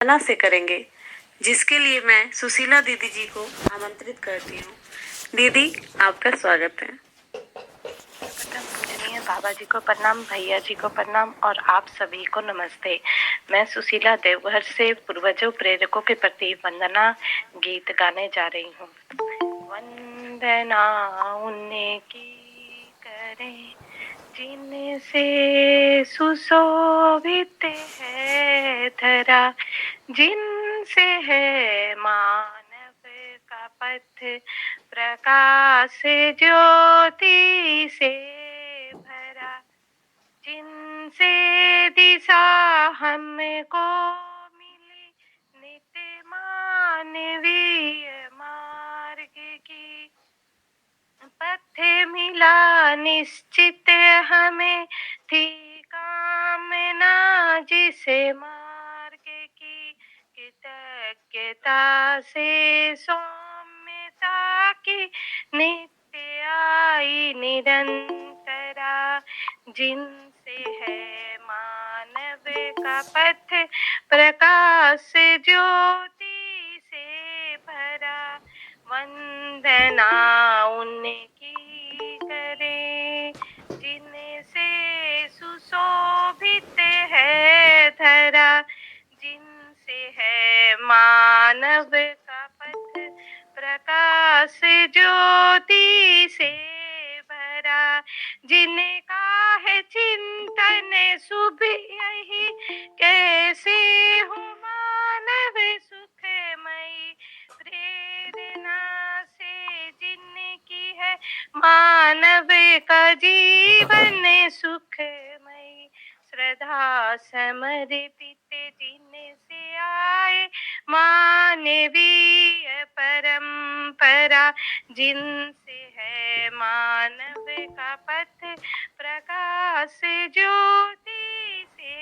वंदना से करेंगे, जिसके लिए मैं सुशीला दीदी जी को आमंत्रित करती हूँ। दीदी, आपका स्वागत है। पूजनीय बाबा जी को प्रणाम, भैया जी को प्रणाम और आप सभी को नमस्ते। मैं सुशीला देवघर से पूर्वजों प्रेरकों के प्रति वंदना गीत गाने जा रही हूँ। वंदना उनकी करें जिनसे सुशोभित है धरा, जिनसे है मानव का पथ प्रकाश ज्योति से भरा, जिनसे दिशा हमको मिली नित्य मानवीय मार्ग की, पथ मिला निश्चित हमें थी कामना जिसे मार्ग की, कृतज्ञता से सौम्यता की नित्य आई निरंतरा, जिनसे है मानव का पथ प्रकाश ज्योति से भरा, वंदना उनकी करें जिनसे सुशोभित है धरा, जिनसे है मानव का पथ प्रकाश ज्योति से भरा, जिनका है चिंतन शुभ यही कैसे हूँ मानव सुखमयी, प्रेरणा से जिनकी है मानव का जीवन सुखमयी, श्रद्धा समर्पित जिनसे आए मानवीय परंपरा, जिनसे है मानव का पथ प्रकाश ज्योति से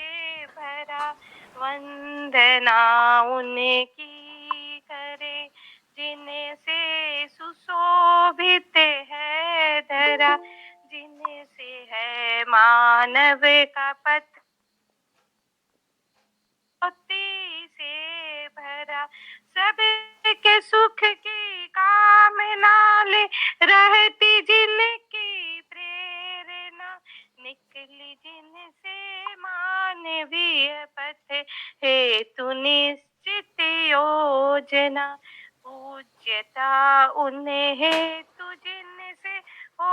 भरा, वंदना उनकी करे जिनसे सुशोभित है धरा, जिनसे है मानव का पथ ज्योति से भरा, सबके सुख की कामना ले रहती जिनकी प्रेरणा, निकली जिनसे मानवीय पथ हेतु निश्चित योजना, पूज्यता उन्हें हेतु जिनसे हो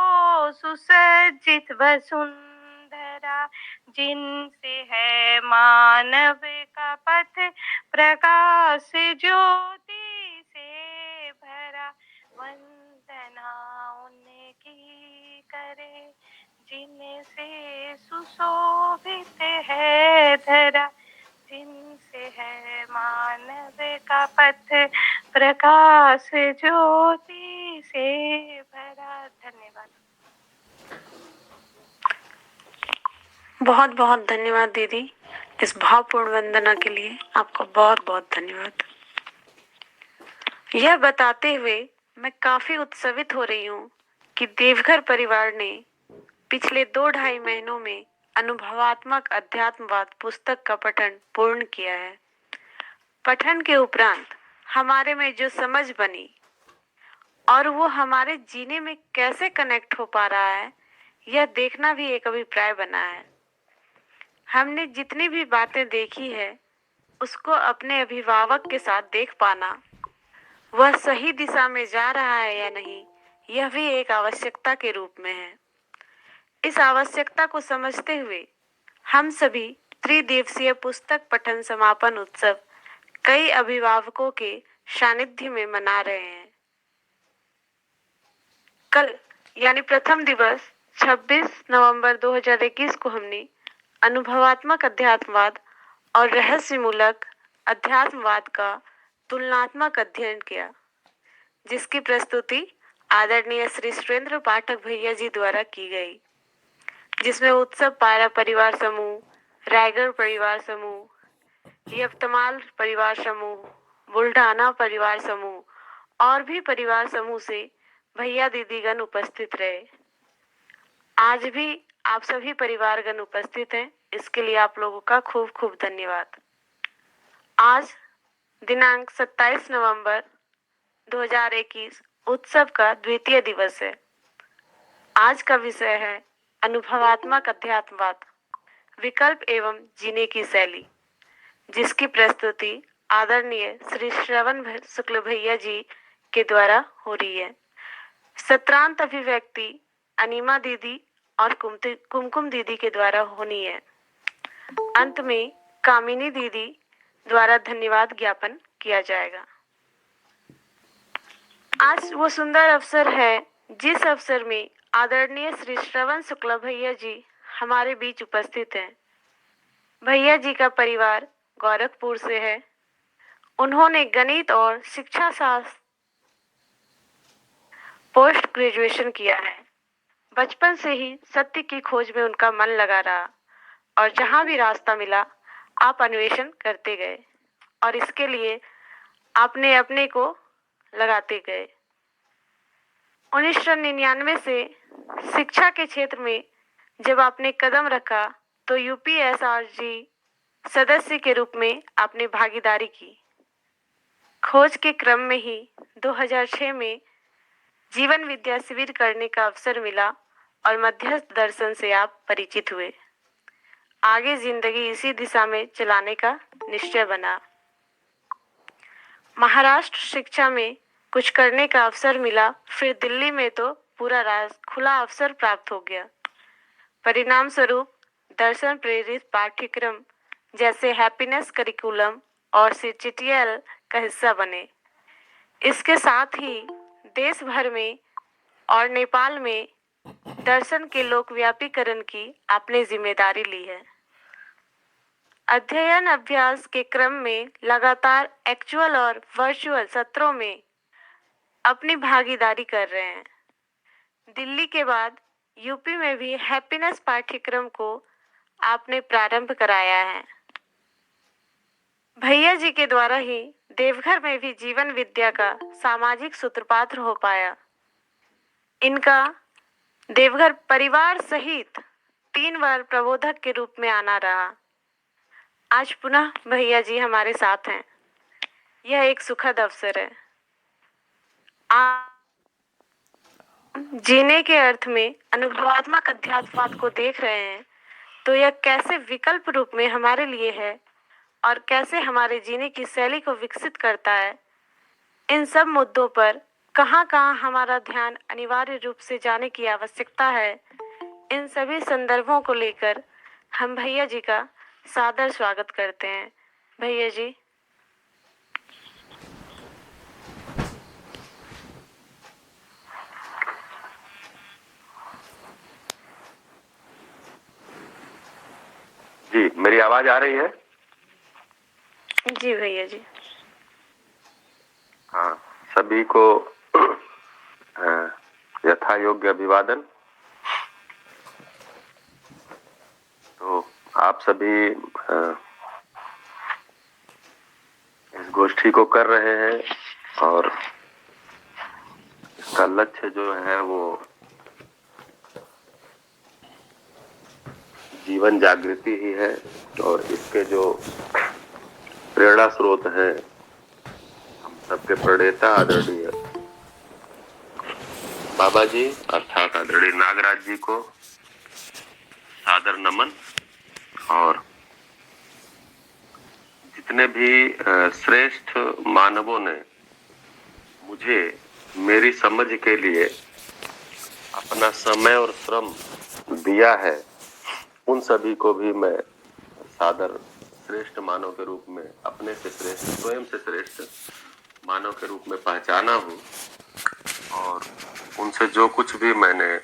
सुसज्जित वसुंधरा, जिनसे है मानव का पथ प्रकाश ज्योति से भरा, वंदना उनकी करे जिनसे सुशोभित है धरा, जिनसे है मानव का पथ प्रकाश ज्योति से भरा। धन्यवाद। बहुत बहुत धन्यवाद दीदी, इस भावपूर्ण वंदना के लिए आपका बहुत बहुत धन्यवाद। यह बताते हुए मैं काफी उत्सवित हो रही हूँ कि देवघर परिवार ने पिछले 2-2.5 महीनों में अनुभवात्मक अध्यात्मवाद पुस्तक का पठन पूर्ण किया है। पठन के उपरांत हमारे में जो समझ बनी और वो हमारे जीने में कैसे कनेक्ट हो पा रहा है, यह देखना भी एक अभिप्राय बना है। हमने जितनी भी बातें देखी है उसको अपने अभिभावक के साथ देख पाना, वह सही दिशा में जा रहा है या नहीं, यह भी एक आवश्यकता के रूप में है। इस आवश्यकता को समझते हुए हम सभी त्रिदिवसीय पुस्तक पठन समापन उत्सव कई अभिभावकों के सानिध्य में मना रहे हैं। कल यानी प्रथम दिवस 26 नवंबर 2021 को हमने अनुभवात्मक अध्यात्मवाद और रहस्यमूलक अध्यात्मवाद का तुलनात्मक अध्ययन किया, जिसकी प्रस्तुति आदरणीय श्री सुरेंद्र पाठक भैया जी द्वारा की गई, जिसमें उत्सव पारा परिवार समूह, रायगढ़ परिवार समूह, यवतमाल परिवार समूह, बुल्ढाना परिवार समूह और भी परिवार समूह से भैया दीदीगण उपस्थित रहे। आज भी आप सभी परिवारगण उपस्थित हैं, इसके लिए आप लोगों का खूब खूब धन्यवाद। आज दिनांक 27 नवंबर 2021 उत्सव का द्वितीय दिवस है। आज का विषय है अनुभवात्मक अध्यात्मवाद, विकल्प एवं जीने की शैली, जिसकी प्रस्तुति आदरणीय श्री श्रवण शुक्ल भैया जी के द्वारा हो रही है। सत्रांत अभिव्यक्ति अनिमा दीदी और कुमकुम दीदी के द्वारा होनी है। अंत में कामिनी दीदी द्वारा धन्यवाद ज्ञापन किया जाएगा। आज वो सुंदर अवसर है जिस अवसर में आदरणीय श्री श्रवण शुक्ला भैया जी हमारे बीच उपस्थित हैं। भैया जी का परिवार गोरखपुर से है। उन्होंने गणित और शिक्षा शास्त्र पोस्ट ग्रेजुएशन किया है। बचपन से ही सत्य की खोज में उनका मन लगा रहा और जहां भी रास्ता मिला आप अन्वेषण करते गए और इसके लिए आपने अपने को लगाते गए। 1999 से शिक्षा के क्षेत्र में जब आपने कदम रखा तो यूपीएसआरजी सदस्य के रूप में आपने भागीदारी की। खोज के क्रम में ही 2006 में जीवन विद्या शिविर करने का अवसर मिला और मध्यस्थ दर्शन से आप परिचित हुए। आगे जिंदगी इसी दिशा में चलाने का निश्चय बना। महाराष्ट्र शिक्षा में कुछ करने का अवसर मिला, फिर दिल्ली में तो पूरा खुला अवसर प्राप्त हो गया। परिणाम स्वरूप दर्शन प्रेरित पाठ्यक्रम जैसे हैप्पीनेस करिकुलम और CGTL का हिस्सा बने। इसके साथ ही देश भर में और नेपाल में दर्शन के लोकव्यापीकरण की आपने जिम्मेदारी ली है। अध्ययन अभ्यास के क्रम में लगातार एक्चुअल और वर्चुअल सत्रों में अपनी भागीदारी कर रहे हैं। दिल्ली के बाद यूपी में भी हैप्पीनेस पाठ्यक्रम को आपने प्रारंभ कराया है। भैया जी के द्वारा ही देवघर में भी जीवन विद्या का सामाजिक सूत्रपात हो पाया। इनका देवघर परिवार सहित 3 बार प्रबोधक के रूप में आना रहा। आज पुनः भैया जी हमारे साथ हैं। यह एक सुखद अवसर है। आप जीने के अर्थ में अनुभवात्मक अध्यात्मवाद को देख रहे हैं तो यह कैसे विकल्प रूप में हमारे लिए है और कैसे हमारे जीने की शैली को विकसित करता है, इन सब मुद्दों पर कहाँ हमारा ध्यान अनिवार्य रूप से जाने की आवश्यकता है, इन सभी संदर्भों को लेकर हम भैया जी का सादर स्वागत करते हैं। भैया जी। जी, मेरी आवाज आ रही है? जी भैया जी। हाँ, सभी को यथा योग्य अभिवादन। तो आप सभी इस गोष्ठी को कर रहे हैं और इसका लक्ष्य जो है वो जीवन जागृति ही है और इसके जो प्रेरणा स्रोत है हम सबके प्रणेता आदरणीय बाबा जी अर्थात आदरणीय नागराज जी को सादर नमन। और जितने भी श्रेष्ठ मानवों ने मुझे मेरी समझ के लिए अपना समय और श्रम दिया है, उन सभी को भी मैं सादर श्रेष्ठ मानव के रूप में, अपने से श्रेष्ठ, स्वयं से श्रेष्ठ मानव के रूप में पहचाना हूँ। और उनसे जो कुछ भी मैंने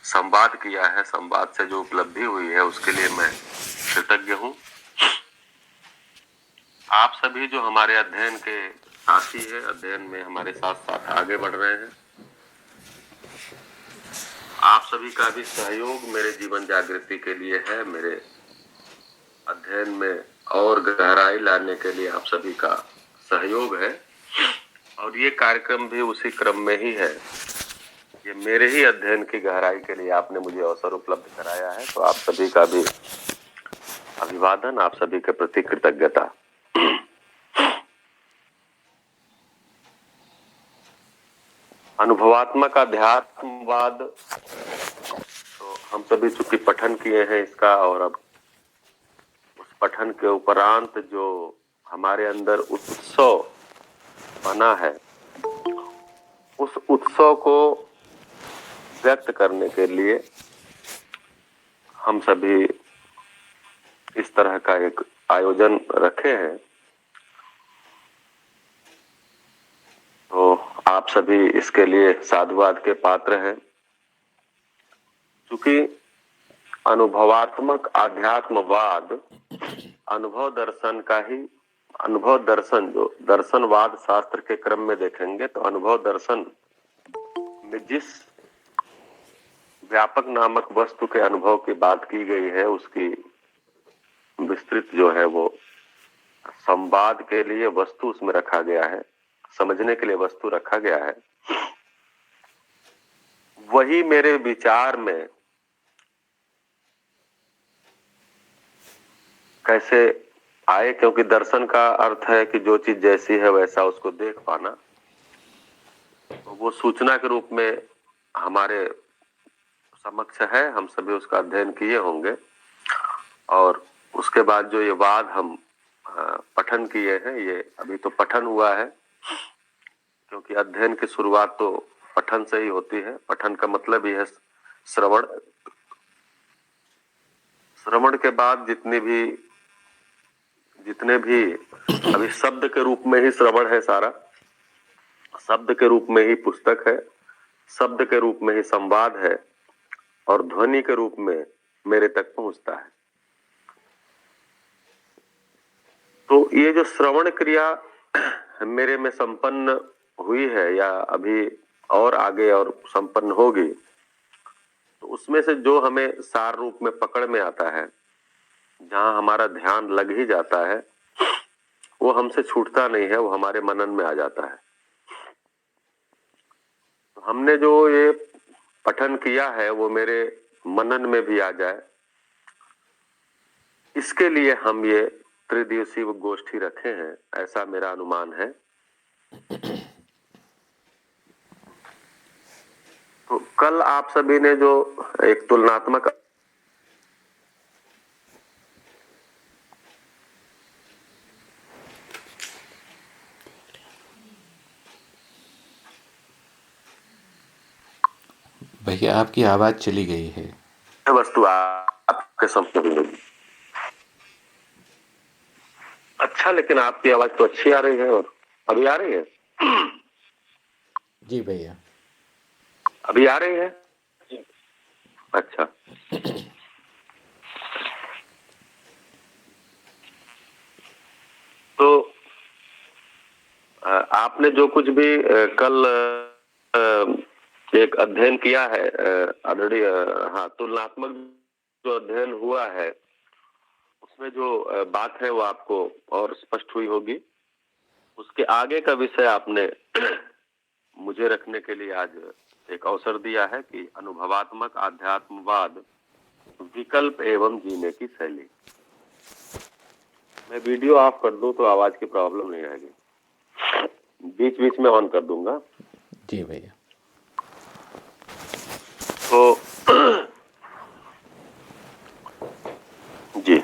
संवाद किया है, संवाद से जो उपलब्धि हुई है, उसके लिए मैं कृतज्ञ हूँ। आप सभी जो हमारे अध्ययन के साथी हैं, अध्ययन में हमारे साथ साथ आगे बढ़ रहे हैं, आप सभी का भी सहयोग मेरे जीवन जागृति के लिए है, मेरे अध्ययन में और गहराई लाने के लिए आप सभी का सहयोग है। और ये कार्यक्रम भी उसी क्रम में ही है। ये मेरे ही अध्ययन की गहराई के लिए आपने मुझे अवसर उपलब्ध कराया है, तो आप सभी का भी अभिवादन, आप सभी के प्रति कृतज्ञता। अनुभवात्मक अध्यात्मवाद तो हम सभी चूंकि पठन किए हैं इसका, और अब उस पठन के उपरांत जो हमारे अंदर उत्सव बना है, उस उत्सव को व्यक्त करने के लिए हम सभी इस तरह का एक आयोजन रखे हैं। तो आप सभी इसके लिए साधुवाद के पात्र हैं। क्योंकि अनुभवात्मक आध्यात्मवाद अनुभव दर्शन का ही, अनुभव दर्शन जो दर्शनवाद शास्त्र के क्रम में देखेंगे तो अनुभव दर्शन में जिस व्यापक नामक वस्तु के अनुभव की बात की गई है, उसकी विस्तृत जो है वो संवाद के लिए वस्तु उसमें रखा गया है, समझने के लिए वस्तु रखा गया है। वही मेरे विचार में कैसे आए, क्योंकि दर्शन का अर्थ है कि जो चीज जैसी है वैसा उसको देख पाना। तो वो सूचना के रूप में हमारे समक्ष है, हम सभी उसका अध्ययन किए होंगे। और उसके बाद जो ये वाद हम पठन किए हैं, ये अभी तो पठन हुआ है, क्योंकि अध्ययन की शुरुआत तो पठन से ही होती है। पठन का मतलब ही है श्रवण। श्रवण के बाद जितने भी अभी शब्द के रूप में ही श्रवण है, सारा शब्द के रूप में ही पुस्तक है, शब्द के रूप में ही संवाद है, और ध्वनि के रूप में मेरे तक पहुंचता है। तो ये जो श्रवण क्रिया मेरे में संपन्न हुई है या अभी और आगे और संपन्न होगी, तो उसमें से जो हमें सार रूप में पकड़ में आता है, जहां हमारा ध्यान लग ही जाता है, वो हमसे छूटता नहीं है, वो हमारे मनन में आ जाता है। तो हमने जो ये पठन किया है वो मेरे मनन में भी आ जाए, इसके लिए हम ये त्रिदिवसीय गोष्ठी रखे हैं, ऐसा मेरा अनुमान है। तो कल आप सभी ने जो एक तुलनात्मक भैया आपकी आवाज चली गई है। वस्तु आपके समझ में होगी। अच्छा, लेकिन आपकी आवाज तो अच्छी आ रही है, और अभी आ रही है? जी भैया, अभी आ रही है? अच्छा। तो आपने जो कुछ भी कल एक अध्ययन किया है ऑलरेडी, हाँ, तुलनात्मक जो अध्ययन हुआ है, उसमें जो बात है वो आपको और स्पष्ट हुई होगी। उसके आगे का विषय आपने मुझे रखने के लिए आज एक अवसर दिया है कि अनुभवात्मक आध्यात्मवाद, विकल्प एवं जीने की शैली। मैं वीडियो ऑफ कर दूं तो आवाज की प्रॉब्लम नहीं आएगी, बीच बीच में ऑन कर दूंगा। जी भैया। तो जी,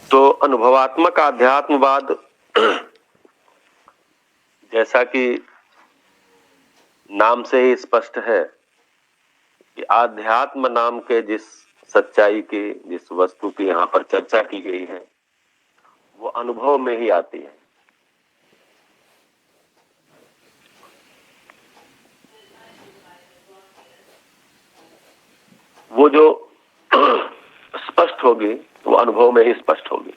तो अनुभवात्मक आध्यात्मवाद, जैसा कि नाम से ही स्पष्ट है कि आध्यात्म नाम के जिस सच्चाई की, जिस वस्तु की यहाँ पर चर्चा की गई है, वो अनुभव में ही आती है। वो जो स्पष्ट होगी वो अनुभव में ही स्पष्ट होगी,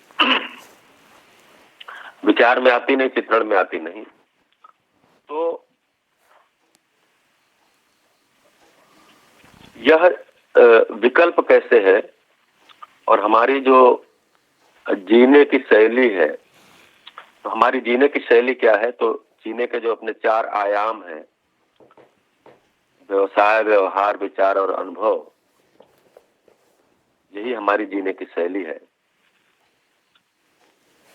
विचार में आती नहीं, चित्रण में आती नहीं। तो यह विकल्प कैसे है, और हमारी जो जीने की शैली है, तो हमारी जीने की शैली क्या है? तो जीने के जो अपने 4 आयाम हैं, व्यवसाय, व्यवहार, विचार और अनुभव, यही हमारी जीने की शैली है।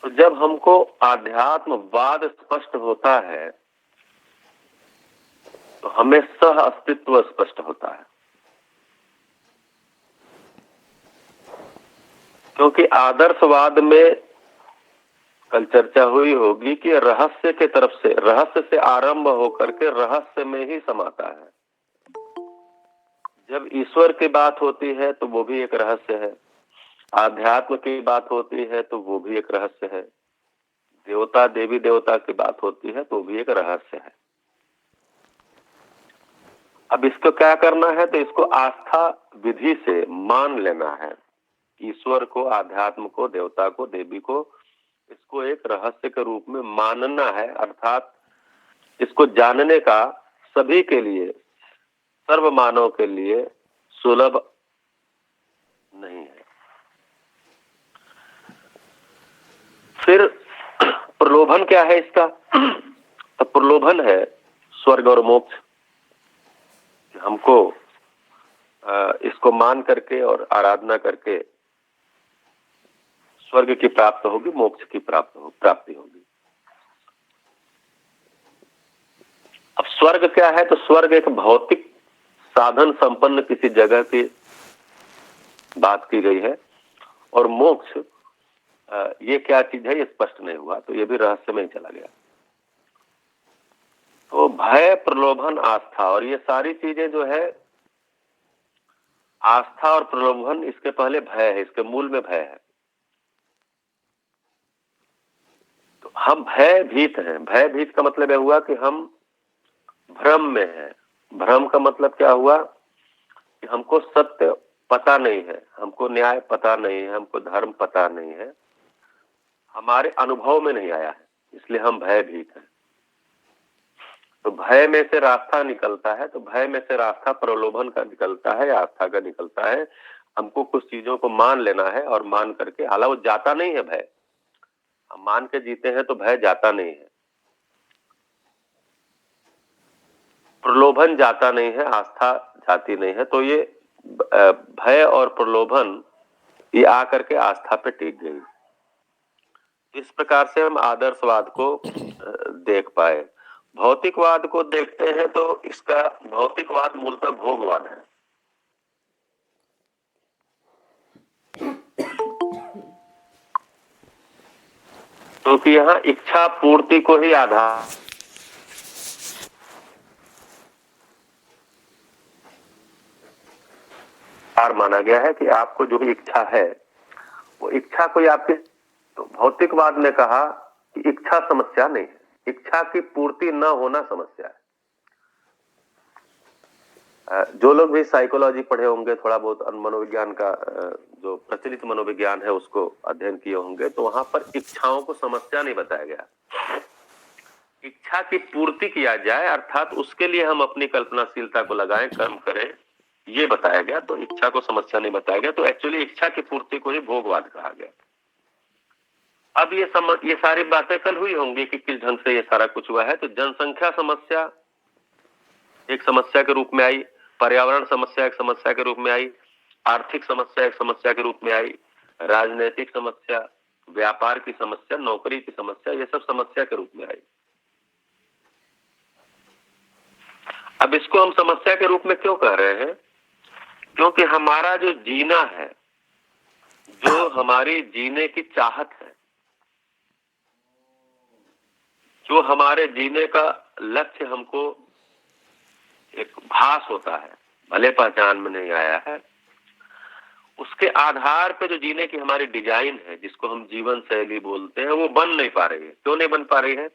तो जब हमको आध्यात्मवाद स्पष्ट होता है तो हमें सह अस्तित्व स्पष्ट होता है। क्योंकि आदर्शवाद में कल चर्चा हुई होगी कि रहस्य के तरफ से, रहस्य से आरंभ होकर के रहस्य में ही समाता है। जब ईश्वर की बात होती है तो वो भी एक रहस्य है, आध्यात्म की बात होती है तो वो भी एक रहस्य है, देवता देवी देवता की बात होती है तो वो भी एक रहस्य है। अब इसको क्या करना है, तो इसको आस्था विधि से मान लेना है। ईश्वर को, आध्यात्म को, देवता को, देवी को, इसको एक रहस्य के रूप में मानना है। अर्थात इसको जानने का सभी के लिए, सर्व मानव के लिए सुलभ नहीं है। फिर प्रलोभन क्या है इसका? तो प्रलोभन है स्वर्ग और मोक्ष। हमको इसको मान करके और आराधना करके स्वर्ग की प्राप्त होगी, मोक्ष की प्राप्ति होगी। अब स्वर्ग क्या है? तो स्वर्ग एक भौतिक साधन संपन्न किसी जगह की बात की गई है, और मोक्ष ये क्या चीज है ये स्पष्ट नहीं हुआ, तो ये भी रहस्य में ही चला गया। तो भय, प्रलोभन, आस्था, और ये सारी चीजें जो है, आस्था और प्रलोभन, इसके पहले भय है, इसके मूल में भय है। तो हम भयभीत हैं। भयभीत का मतलब यह हुआ कि हम भ्रम में हैं। भ्रम का मतलब क्या हुआ कि हमको सत्य पता नहीं है, हमको न्याय पता नहीं है, हमको धर्म पता नहीं है, हमारे अनुभव में नहीं आया है, इसलिए हम भयभीत हैं। तो भय में से रास्ता निकलता है, तो भय में से रास्ता प्रलोभन का निकलता है, आस्था का निकलता है। हमको कुछ चीजों को मान लेना है, और मान करके, हालांकि वो जाता नहीं है भय, हम मान के जीते हैं तो भय जाता नहीं है, प्रलोभन जाता नहीं है, आस्था जाती नहीं है। तो ये भय और प्रलोभन ये आकर के आस्था पे टिक गई। इस प्रकार से हम आदर्शवाद को देख पाए। भौतिकवाद को देखते हैं तो इसका भौतिकवाद मूलतः भोगवाद है। क्योंकि यहाँ इच्छा पूर्ति को ही आधार माना गया है कि आपको जो भी इच्छा है वो इच्छा कोई आपकी, तो भौतिकवाद ने कहा कि इच्छा समस्या नहीं है, इच्छा की पूर्ति न होना समस्या है। जो लोग भी साइकोलॉजी पढ़े होंगे, थोड़ा बहुत मनोविज्ञान का जो प्रचलित मनोविज्ञान है उसको अध्ययन किए होंगे, तो वहां पर इच्छाओं को समस्या नहीं बताया गया। इच्छा की पूर्ति किया जाए, अर्थात उसके लिए हम अपनी कल्पनाशीलता को लगाएं, कर्म करें, ये बताया गया। तो इच्छा को समस्या नहीं बताया गया। तो एक्चुअली इच्छा की पूर्ति को ही भोगवाद कहा गया। अब ये सारी बातें कल हुई होंगी कि किस ढंग से ये सारा कुछ हुआ है। तो जनसंख्या समस्या एक समस्या के रूप में आई, पर्यावरण समस्या एक समस्या के रूप में आई, आर्थिक समस्या एक समस्या के रूप में आई, राजनीतिक समस्या, व्यापार की समस्या, नौकरी की समस्या, ये सब समस्या के रूप में आई। अब इसको हम समस्या के रूप में क्यों कह रहे हैं? क्योंकि हमारा जो जीना है, जो हमारी जीने की चाहत है, जो हमारे जीने का लक्ष्य हमको एक भास होता है, भले पहचान में नहीं आया है, उसके आधार पे जो जीने की हमारी डिजाइन है, जिसको हम जीवन शैली बोलते हैं, वो बन नहीं पा रही है। क्यों नहीं बन पा रही है?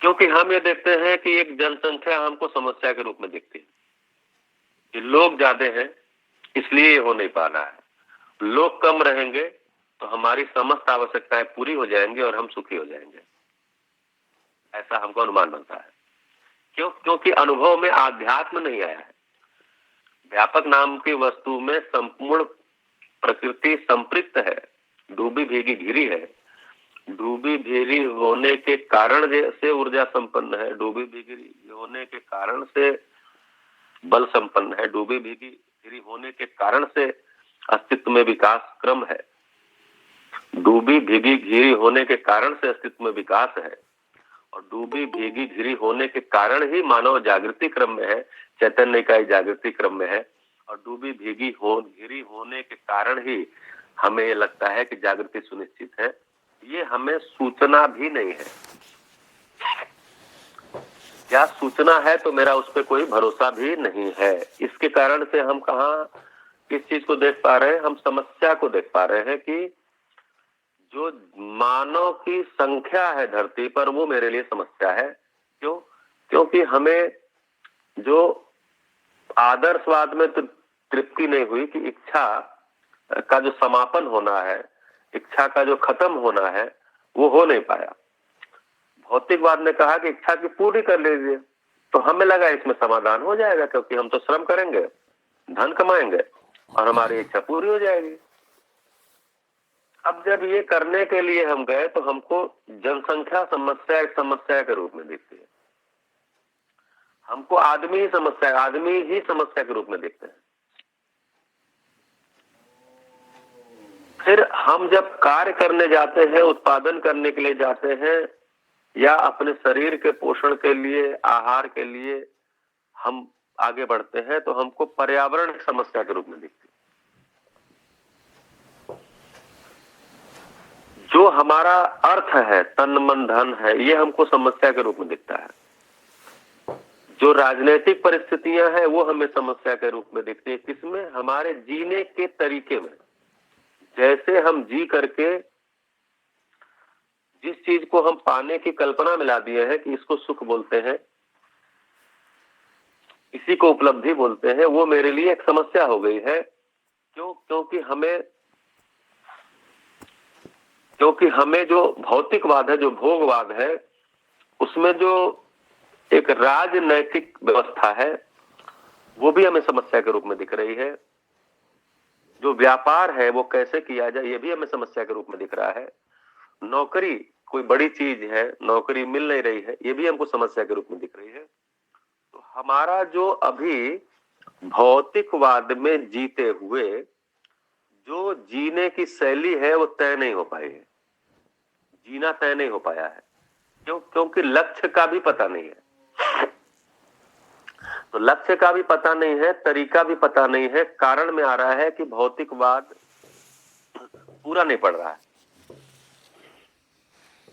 क्योंकि हम ये देखते हैं कि एक जनसंख्या हमको समस्या के रूप में दिखती है कि लोग ज्यादा हैं इसलिए ये हो नहीं पा रहा है, लोग कम रहेंगे तो हमारी समस्त आवश्यकताएं पूरी हो जाएंगी और हम सुखी हो जाएंगे, ऐसा हमको अनुमान बनता है। क्यों? क्योंकि अनुभव में आध्यात्म नहीं आया है। व्यापक नाम की वस्तु में संपूर्ण प्रकृति संपृक्त है, डूबी भीगी घिरी है, डूबी भीगी होने के कारण से ऊर्जा संपन्न है, डूबी भीगी होने के कारण से बल संपन्न है, डूबी भीगी घिरी होने के कारण से अस्तित्व में विकास क्रम है, डूबी भीगी घिरी होने के कारण से अस्तित्व में विकास है, और डूबी भीगी घिरी होने के कारण ही मानव जागृति क्रम में है, चैतन्य का जागृति क्रम में है। और डूबी भीगी घिरी होने के कारण ही हमें ये लगता है कि जागृति सुनिश्चित है। ये हमें सूचना भी नहीं है। क्या सूचना है तो मेरा उस पर कोई भरोसा भी नहीं है। इसके कारण से हम कहाँ किस चीज को देख पा रहे हैं, हम समस्या को देख पा रहे हैं कि जो मानव की संख्या है धरती पर वो मेरे लिए समस्या है। क्यों? क्योंकि हमें जो आदर्शवाद में तृप्ति नहीं हुई कि इच्छा का जो समापन होना है, इच्छा का जो खत्म होना है, वो हो नहीं पाया। भौतिकवाद ने कहा कि इच्छा की पूरी कर लीजिए, तो हमें लगा इसमें समाधान हो जाएगा, क्योंकि हम तो श्रम करेंगे, धन कमाएंगे और हमारी इच्छा पूरी हो जाएगी। अब जब ये करने के लिए हम गए तो हमको जनसंख्या समस्या एक समस्या के रूप में दिखती है। हमको आदमी ही समस्या के रूप में दिखते हैं। फिर हम जब कार्य करने जाते हैं, उत्पादन करने के लिए जाते हैं, या अपने शरीर के पोषण के लिए, आहार के लिए हम आगे बढ़ते हैं, तो हमको पर्यावरण की समस्या के रूप में दिखती है। जो हमारा अर्थ है, तन मन धन है, ये हमको समस्या के रूप में दिखता है। जो राजनीतिक परिस्थितियां हैं वो हमें समस्या के रूप में दिखती है। किसमें? हमारे जीने के तरीके में। जैसे हम जी करके जिस चीज को हम पाने की कल्पना मिला दिए हैं कि इसको सुख बोलते हैं, इसी को उपलब्धि बोलते हैं, वो मेरे लिए एक समस्या हो गई है। क्यों? क्योंकि हमें जो भौतिकवाद है, जो भोगवाद है, उसमें जो एक राजनैतिक व्यवस्था है वो भी हमें समस्या के रूप में दिख रही है। जो व्यापार है वो कैसे किया जाए ये भी हमें समस्या के रूप में दिख रहा है। नौकरी कोई बड़ी चीज है, नौकरी मिल नहीं रही है, ये भी हमको समस्या के रूप में दिख रही है। तो हमारा जो अभी भौतिकवाद में जीते हुए जो जीने की शैली है वो तय नहीं हो पाई है, जीना तय नहीं हो पाया है। क्यों? क्योंकि लक्ष्य का भी पता नहीं है। तो लक्ष्य का भी पता नहीं है, तरीका भी पता नहीं है। कारण में आ रहा है कि भौतिकवाद पूरा नहीं पड़ रहा है,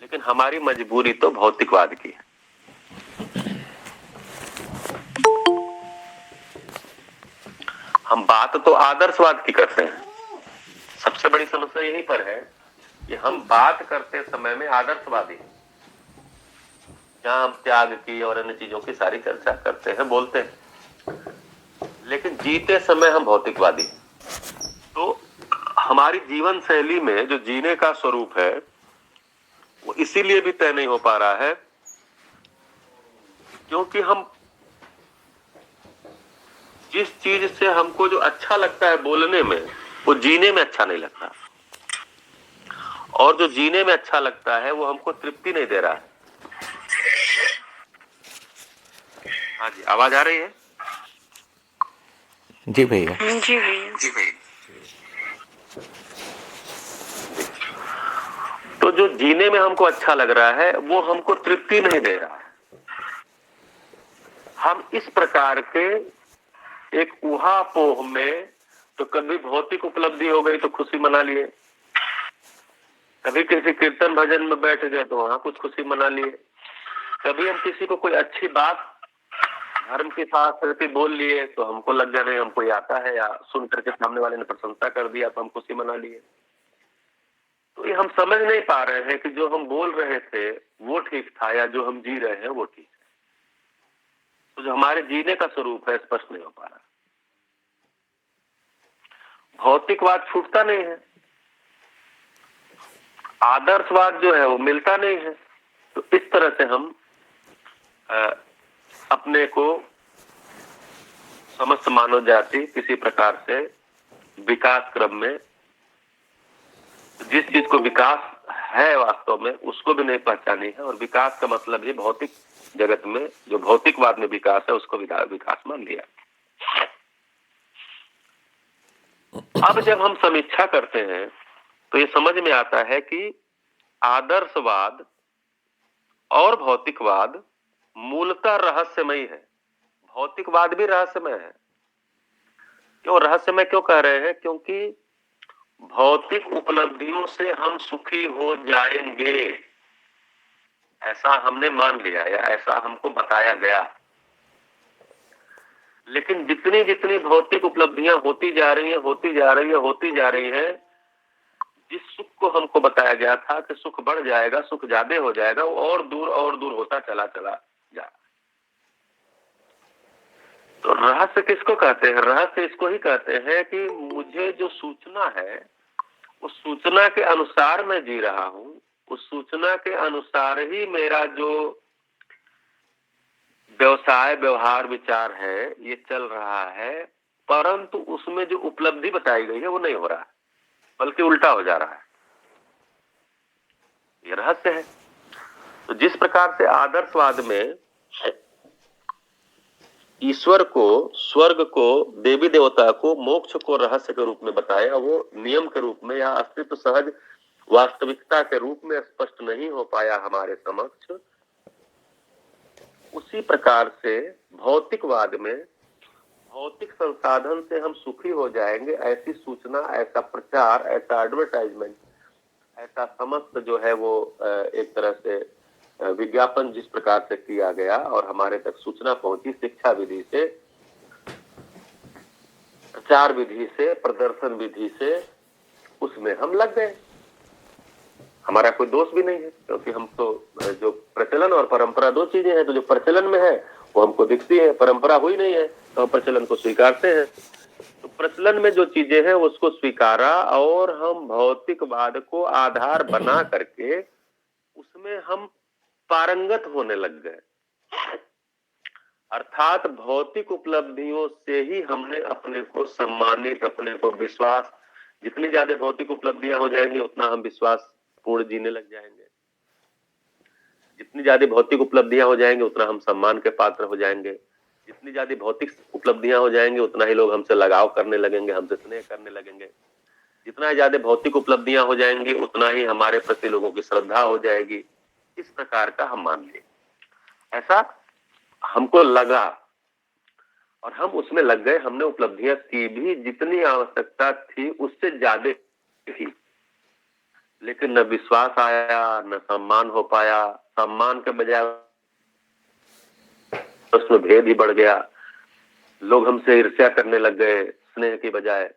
लेकिन हमारी मजबूरी तो भौतिकवाद की है। हम बात तो आदर्शवाद की करते हैं। सबसे बड़ी समस्या यहीं पर है कि हम बात करते समय में आदर्शवादी, जहां हम त्याग की और अन्य चीजों की सारी चर्चा करते हैं, बोलते हैं, लेकिन जीते समय हम भौतिकवादी। तो हमारी जीवन शैली में जो जीने का स्वरूप है वो इसीलिए भी तय नहीं हो पा रहा है क्योंकि हम जिस चीज से हमको जो अच्छा लगता है बोलने में, वो जीने में अच्छा नहीं लगता, और जो जीने में अच्छा लगता है वो हमको तृप्ति नहीं दे रहा है। हाँ जी, आवाज आ रही है? जी भैया। जी भैया। जी भैया। तो जो जीने में हमको अच्छा लग रहा है वो हमको तृप्ति नहीं दे रहा है। हम इस प्रकार के एक ऊहापोह में, तो कभी भौतिक उपलब्धि हो गई तो खुशी मना लिए, कभी किसी कीर्तन भजन में बैठ गए तो वहां कुछ खुशी मना लिए, कभी हम किसी को कोई अच्छी बात धर्म के साथ बोल लिए तो हमको लग गया नहीं हमको ये आता है, या सुन करके सामने वाले ने प्रशंसा कर दिया तो हम खुशी मना लिए। तो ये हम समझ नहीं पा रहे हैं कि जो हम बोल रहे थे वो ठीक था या जो हम जी रहे हैं वो ठीक है। तो जो हमारे जीने का स्वरूप है स्पष्ट नहीं हो पा रहा। भौतिकवाद छूटता नहीं है, आदर्शवाद जो है वो मिलता नहीं है। तो इस तरह से हम अपने को समस्त मानव जाति किसी प्रकार से विकास क्रम में, जिस चीज को विकास है वास्तव में उसको भी नहीं पहचानी है, और विकास का मतलब ही भौतिक जगत में जो भौतिकवाद में विकास है उसको विकास मान लिया। अब जब हम समीक्षा करते हैं तो ये समझ में आता है कि आदर्शवाद और भौतिकवाद मूलतः रहस्यमयी है। भौतिकवाद भी रहस्यमय है। क्यों रहस्यमय क्यों कह रहे हैं? क्योंकि भौतिक उपलब्धियों से हम सुखी हो जाएंगे ऐसा हमने मान लिया या ऐसा हमको बताया गया। लेकिन जितनी जितनी भौतिक उपलब्धियां होती जा रही है, जिस सुख को हमको बताया गया था कि सुख बढ़ जाएगा, सुख ज्यादा हो जाएगा, वो और दूर होता चला जा। तो रहस्य किसको कहते हैं? रहस्य इसको ही कहते हैं कि मुझे जो सूचना है उस सूचना के अनुसार मैं जी रहा हूं, उस सूचना के अनुसार ही मेरा जो व्यवसाय व्यवहार विचार है ये चल रहा है, परंतु उसमें जो उपलब्धि बताई गई है वो नहीं हो रहा है, बल्कि उल्टा हो जा रहा है। ये रहस्य है। तो जिस प्रकार से आदर्शवाद में ईश्वर को, स्वर्ग को, देवी देवता को, मोक्ष को रहस्य के रूप में बताया, वो नियम के रूप में या अस्तित्व सहज वास्तविकता के रूप में स्पष्ट नहीं हो पाया हमारे समक्ष, उसी प्रकार से भौतिकवाद में भौतिक संसाधन से हम सुखी हो जाएंगे ऐसी सूचना, ऐसा प्रचार, ऐसा एडवर्टाइजमेंट, ऐसा समस्त जो है वो एक तरह से विज्ञापन जिस प्रकार से किया गया और हमारे तक सूचना पहुंची शिक्षा विधि से, प्रचार विधि से, प्रदर्शन विधि से, उसमें हम लग गए। हमारा कोई दोष भी नहीं है, क्योंकि हम तो जो प्रचलन और परंपरा दो चीजें हैं, तो जो प्रचलन में है वो हमको दिखती है, परंपरा हुई नहीं है तो हम प्रचलन को स्वीकारते हैं। तो प्रचलन में जो चीजें हैं उसको स्वीकारा और हम भौतिकवाद को आधार बना करके उसमें हम पारंगत होने लग गए। अर्थात भौतिक उपलब्धियों से ही हमने अपने को सम्मानित, अपने को विश्वास, जितनी ज्यादा भौतिक उपलब्धियां हो जाएंगी उतना हम विश्वास पूर्ण जीने लग जाएंगे। जितनी ज्यादा भौतिक उपलब्धियां हो जाएंगे उतना हम सम्मान के पात्र हो जाएंगे। जितनी ज्यादा भौतिक उपलब्धियां हो जाएंगे उतना ही लोग हमसे लगाव करने लगेंगे, हमसे स्नेह करने लगेंगे। जितना ज्यादा भौतिक उपलब्धियां हो जाएंगी उतना ही हमारे प्रति लोगों की श्रद्धा हो जाएगी। इस प्रकार का हम मान लिए, ऐसा हमको लगा और हम उसमें लग गए। हमने उपलब्धियां की भी, जितनी आवश्यकता थी उससे ज्यादा थी, लेकिन न विश्वास आया, न सम्मान हो पाया। सम्मान के बजाय उसमें भेद ही बढ़ गया। लोग हमसे ईर्ष्या करने लग गए, स्नेह की बजाय।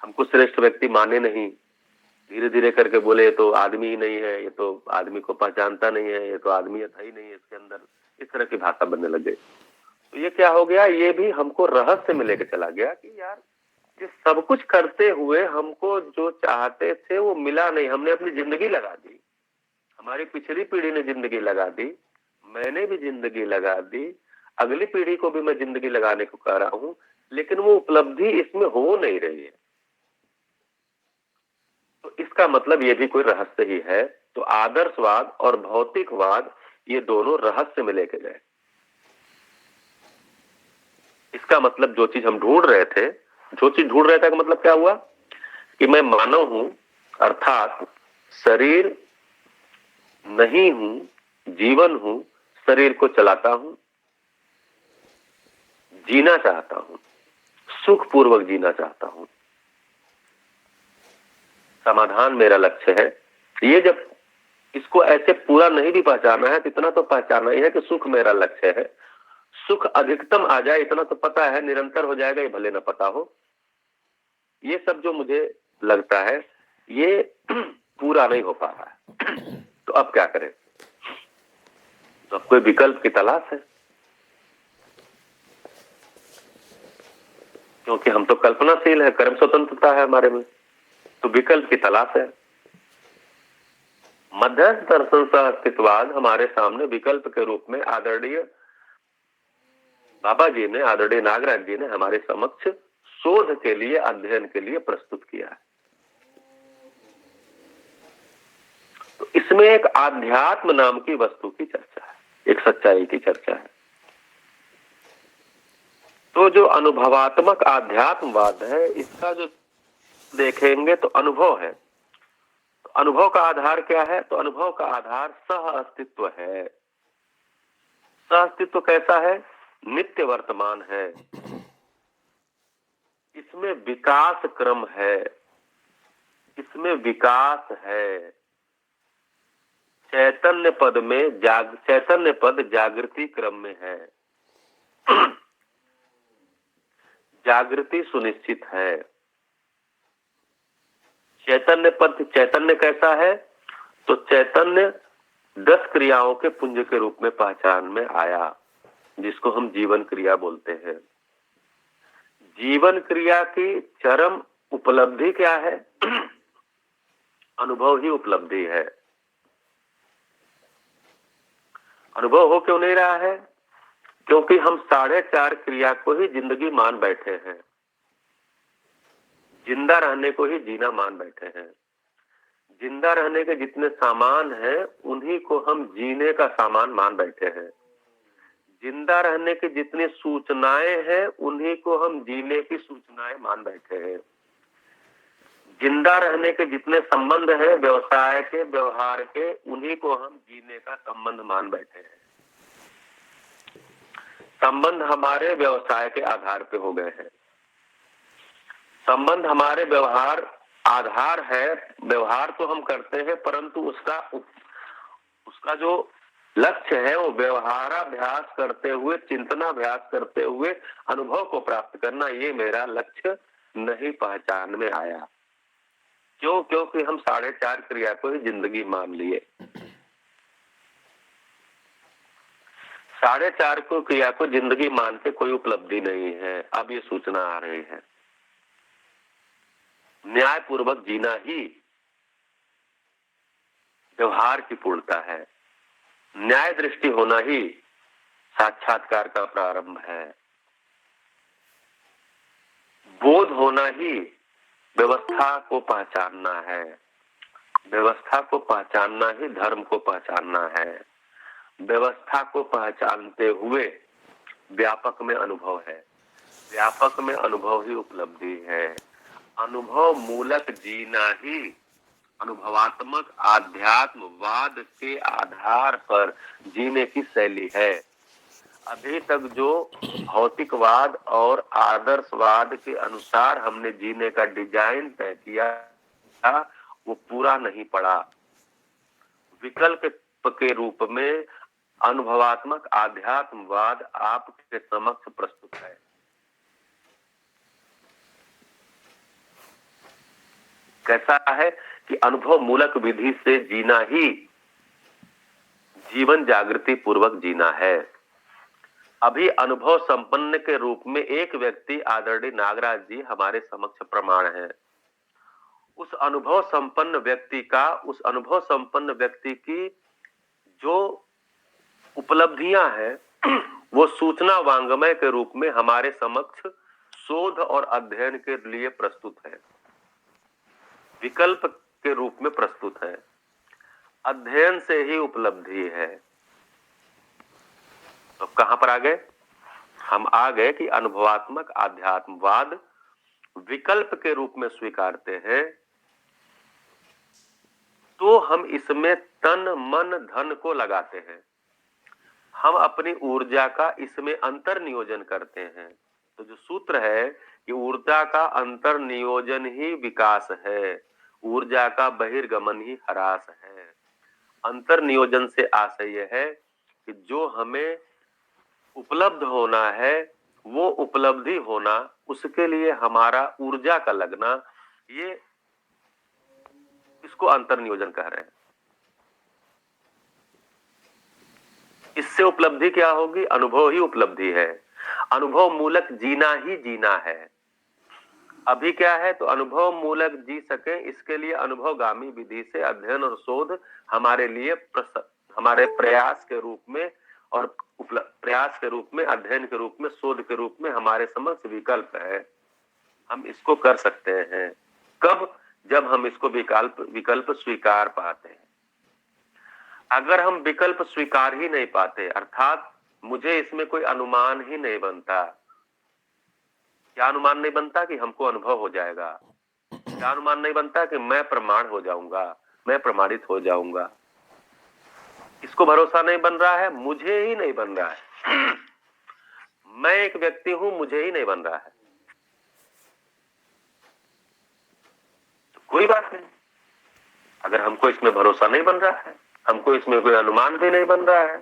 हमको श्रेष्ठ व्यक्ति माने नहीं, धीरे धीरे करके बोले ये तो आदमी ही नहीं है, ये तो आदमी को पहचानता नहीं है, ये तो आदमियत है ही नहीं है इसके अंदर, इस तरह की भाषा बनने लग गई। तो ये क्या हो गया? ये भी हमको रहस्य में लेके चला गया कि यार ये सब कुछ करते हुए हमको जो चाहते थे वो मिला नहीं। हमने अपनी जिंदगी लगा दी, हमारी पिछली पीढ़ी ने जिंदगी लगा दी, मैंने भी जिंदगी लगा दी, अगली पीढ़ी को भी मैं जिंदगी लगाने को कह रहा हूं, लेकिन वो उपलब्धि इसमें हो नहीं रही है। तो इसका मतलब ये भी कोई रहस्य ही है। तो आदर्शवाद और भौतिकवाद ये दोनों रहस्य में लेके गए। इसका मतलब जो चीज हम ढूंढ रहे थे, का मतलब क्या हुआ कि मैं मानव हूं, अर्थात शरीर नहीं हूं, जीवन हूं, शरीर को चलाता हूं, जीना चाहता हूं, सुखपूर्वक जीना चाहता हूं, समाधान मेरा लक्ष्य है। ये जब इसको ऐसे पूरा नहीं भी पहचाना है तो इतना तो पहचाना ही है कि सुख मेरा लक्ष्य है। सुख अधिकतम आ जाए इतना तो पता है, निरंतर हो जाएगा ये भले ना पता हो। ये सब जो मुझे लगता है ये पूरा नहीं हो पा रहा है, तो अब क्या करें? तो अब कोई विकल्प की तलाश है, क्योंकि हम तो कल्पनाशील है, कर्म स्वतंत्रता है हमारे में, तो विकल्प की तलाश है। मध्यस्थ दर्शन सह अस्तित्ववाद हमारे सामने विकल्प के रूप में आदरणीय बाबा जी ने, आदरणीय नागराज जी ने हमारे समक्ष शोध के लिए, अध्ययन के लिए प्रस्तुत किया है। तो इसमें एक आध्यात्म नाम की वस्तु की चर्चा है, एक सच्चाई की चर्चा है। तो जो अनुभवात्मक आध्यात्मवाद है इसका जो देखेंगे तो अनुभव है। तो अनुभव का आधार क्या है? तो अनुभव का आधार सह अस्तित्व है। सह अस्तित्व कैसा है? नित्य वर्तमान है। इसमें विकास क्रम है, इसमें विकास है। चैतन्य पद में चैतन्य पद जागृति क्रम में है। जागृति सुनिश्चित है। चैतन्य पद, चैतन्य कैसा है? तो चैतन्य 10 क्रियाओं के पुंज के रूप में पहचान में आया, जिसको हम जीवन क्रिया बोलते हैं। जीवन क्रिया की चरम उपलब्धि क्या है? अनुभव ही उपलब्धि है। अनुभव हो क्यों नहीं रहा है? क्योंकि हम 4.5 क्रिया को ही जिंदगी मान बैठे हैं, जिंदा रहने को ही जीना मान बैठे हैं। जिंदा रहने के जितने सामान हैं उन्हीं को हम जीने का सामान मान बैठे हैं। जिंदा रहने की जितनी सूचनाएं हैं उन्हीं को हम जीने की सूचनाएं मान बैठे हैं। जिंदा रहने के जितने संबंध हैं व्यवसाय के, व्यवहार के, उन्हीं को हम जीने का संबंध मान बैठे हैं। संबंध हमारे व्यवसाय के आधार पे हो गए हैं। संबंध हमारे व्यवहार आधार है। व्यवहार तो हम करते हैं, परंतु उसका जो लक्ष्य है वो व्यवहाराभ्यास करते हुए, चिंतनाभ्यास करते हुए अनुभव को प्राप्त करना, ये मेरा लक्ष्य नहीं पहचान में आया। क्यों? क्योंकि हम 4.5 क्रिया को ही जिंदगी मान लिए। 4.5 को क्रिया को जिंदगी मान के कोई उपलब्धि नहीं है। अब ये सूचना आ रही है, न्याय पूर्वक जीना ही व्यवहार की पूर्णता है। न्याय दृष्टि होना ही साक्षात्कार का प्रारंभ है। बोध होना ही व्यवस्था को पहचानना है। व्यवस्था को पहचानना ही धर्म को पहचानना है। व्यवस्था को पहचानते हुए व्यापक में अनुभव है। व्यापक में अनुभव ही उपलब्धि है। अनुभव मूलक जीना ही अनुभवात्मक आध्यात्मवाद के आधार पर जीने की शैली है। अभी तक जो भौतिकवाद और आदर्शवाद के अनुसार हमने जीने का डिजाइन तय किया था वो पूरा नहीं पड़ा। विकल्प के रूप में अनुभवात्मक आध्यात्मवाद आपके समक्ष प्रस्तुत है। कैसा है कि अनुभव मूलक विधि से जीना ही जीवन जागृति पूर्वक जीना है। अभी अनुभव संपन्न के रूप में एक व्यक्ति आदरणीय नागराज जी हमारे समक्ष प्रमाण है। उस अनुभव संपन्न व्यक्ति की जो उपलब्धियां हैं वो सूचना वांग्मय के रूप में हमारे समक्ष शोध और अध्ययन के लिए प्रस्तुत है, विकल्प के रूप में प्रस्तुत है। अध्ययन से ही उपलब्धि है। तो कहां पर आ गए? हम आ गए कि अनुभवात्मक आध्यात्मवाद विकल्प के रूप में स्वीकारते हैं तो हम इसमें तन मन धन को लगाते हैं। हम अपनी ऊर्जा का इसमें अंतर नियोजन करते हैं। तो जो सूत्र है कि ऊर्जा का अंतर नियोजन ही विकास है, ऊर्जा का बहिर्गमन ही ह्रास है। अंतर नियोजन से आशय यह है कि जो हमें उपलब्ध होना है वो उपलब्धि होना, उसके लिए हमारा ऊर्जा का लगना, ये इसको अंतर नियोजन कह रहे हैं। इससे उपलब्धि क्या होगी? अनुभव ही उपलब्धि है। अनुभव मूलक जीना ही जीना है। अभी क्या है? तो अनुभव मूलक जी सके इसके लिए अनुभवगामी विधि से अध्ययन और शोध हमारे लिए हमारे प्रयास के रूप में और प्रयास के रूप में, अध्ययन के रूप में, शोध के रूप में हमारे समक्ष विकल्प है। हम इसको कर सकते हैं। कब? जब हम इसको विकल्प स्वीकार पाते हैं। अगर हम विकल्प स्वीकार ही नहीं पाते, अर्थात मुझे इसमें कोई अनुमान ही नहीं बनता। क्या अनुमान नहीं बनता? कि हमको अनुभव हो जाएगा। क्या अनुमान नहीं बनता? कि मैं प्रमाण हो जाऊंगा। मैं प्रमाणित हो जाऊंगा। इसको भरोसा नहीं बन रहा है, मुझे ही नहीं बन रहा है। मैं एक व्यक्ति हूं, मुझे ही नहीं बन रहा है, तो कोई बात नहीं। अगर हमको इसमें भरोसा नहीं बन रहा है, हमको इसमें कोई अनुमान भी नहीं बन रहा है,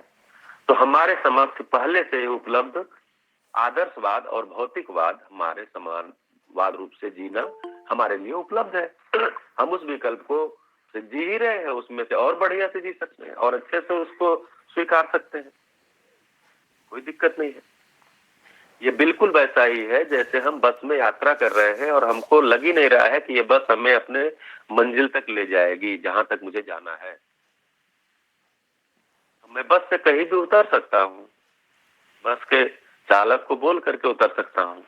तो हमारे समक्ष पहले से ही उपलब्ध आदर्शवाद और भौतिकवाद हमारे समानवाद रूप से जीना हमारे लिए उपलब्ध है। हम उस विकल्प को जी ही रहे हैं, उसमें से और बढ़िया से जी सकते हैं और अच्छे से उसको स्वीकार सकते हैं, कोई दिक्कत नहीं है। ये बिल्कुल वैसा ही है जैसे हम बस में यात्रा कर रहे हैं और हमको लग ही नहीं रहा है कि ये बस हमें अपने मंजिल तक ले जाएगी, जहां तक मुझे जाना है। मैं बस से कहीं भी उतर सकता हूँ, बस के चालक को बोल करके उतर सकता हूँ,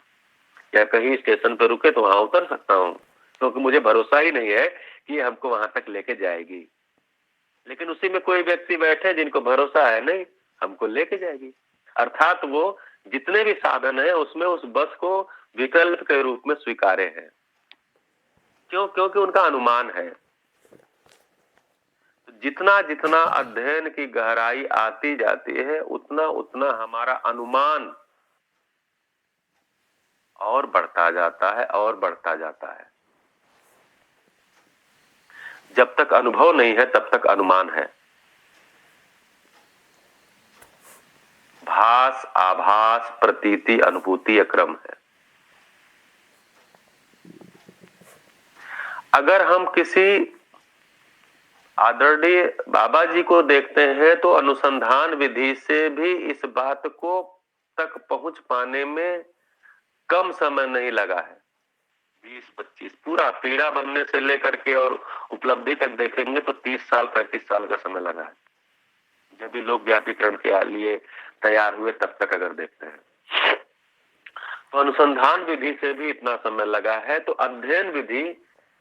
या कहीं स्टेशन पर रुके तो वहां उतर सकता हूँ, क्योंकि मुझे भरोसा ही नहीं है कि हमको वहां तक लेके जाएगी। लेकिन उसी में कोई व्यक्ति बैठे जिनको भरोसा है नहीं, हमको लेके जाएगी। अर्थात वो जितने भी साधन है उसमें उस बस को विकल्प के रूप में स्वीकारे हैं। क्यों? क्योंकि उनका अनुमान है। जितना जितना अध्ययन की गहराई आती जाती है, उतना उतना हमारा अनुमान और बढ़ता जाता है और बढ़ता जाता है। जब तक अनुभव नहीं है तब तक अनुमान है। भास, आभास, प्रतीति, अनुभूति यह क्रम है। अगर हम किसी आदरणीय बाबा जी को देखते हैं तो अनुसंधान विधि से भी इस बात को तक पहुंच पाने में कम समय नहीं लगा है। 20-25 पूरा पीड़ा बनने से लेकर के और उपलब्धि तक देखेंगे तो 30 साल 35 साल का समय लगा है। जब भी लोग व्यापीकरण के लिए तैयार हुए तब तक अगर देखते हैं तो अनुसंधान विधि से भी इतना समय लगा है। तो अध्ययन विधि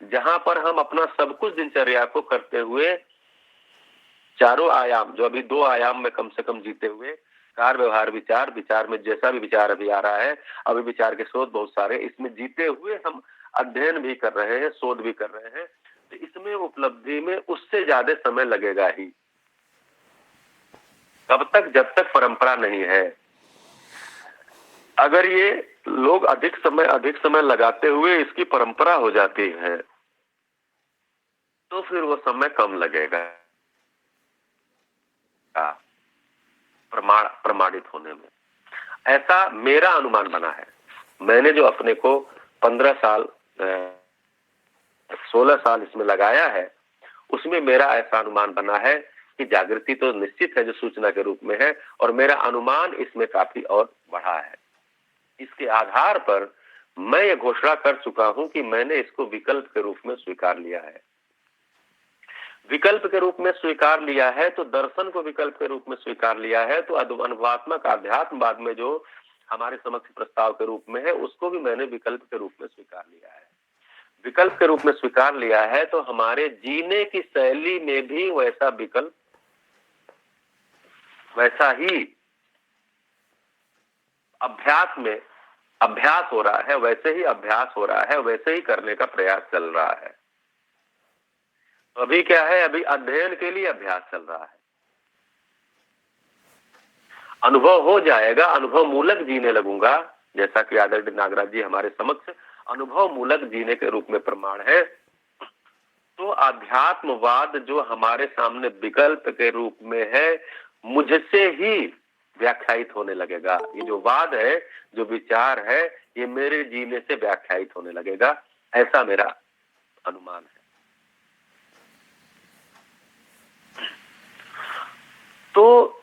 जहां पर हम अपना सब कुछ दिनचर्या को करते हुए चारों आयाम, जो अभी 2 आयाम में कम से कम जीते हुए, कार्य व्यवहार विचार, विचार में जैसा भी विचार अभी आ रहा है, अभी विचार के स्रोत बहुत सारे, इसमें जीते हुए हम अध्ययन भी कर रहे हैं, शोध भी कर रहे हैं, तो इसमें उपलब्धि में उससे ज्यादा समय लगेगा ही। कब तक? जब तक परंपरा नहीं है। अगर ये लोग अधिक समय लगाते हुए इसकी परंपरा हो जाती है तो फिर वो समय कम लगेगा प्रमाणित होने में। ऐसा मेरा अनुमान बना है। मैंने जो अपने को 15 साल 16 साल इसमें लगाया है, उसमें मेरा ऐसा अनुमान बना है कि जागृति तो निश्चित है जो सूचना के रूप में है, और मेरा अनुमान इसमें काफी और बढ़ा है। इसके आधार पर मैं ये घोषणा कर चुका हूं कि मैंने इसको विकल्प के रूप में स्वीकार लिया है। विकल्प के रूप में स्वीकार लिया है तो दर्शन को विकल्प के रूप में स्वीकार लिया है, तो अनुभवात्मक आध्यात्मवाद में जो हमारे समक्ष प्रस्ताव के रूप में है उसको भी मैंने विकल्प के रूप में स्वीकार लिया है। विकल्प के रूप में स्वीकार लिया है तो हमारे जीने की शैली में भी वैसा विकल्प, वैसा ही अभ्यास में अभ्यास हो रहा है, वैसे ही अभ्यास हो रहा है, वैसे ही करने का प्रयास चल रहा है। तो अभी क्या है? अभी अध्ययन के लिए अभ्यास चल रहा है। अनुभव हो जाएगा, अनुभव मूलक जीने लगूंगा, जैसा कि आदरणीय नागराज जी हमारे समक्ष अनुभव मूलक जीने के रूप में प्रमाण है। तो अध्यात्मवाद जो हमारे सामने विकल्प के रूप में है, मुझसे ही व्याख्यायित होने लगेगा। ये जो वाद है, जो विचार है, ये मेरे जीने से व्याख्यायित होने लगेगा, ऐसा मेरा अनुमान है। तो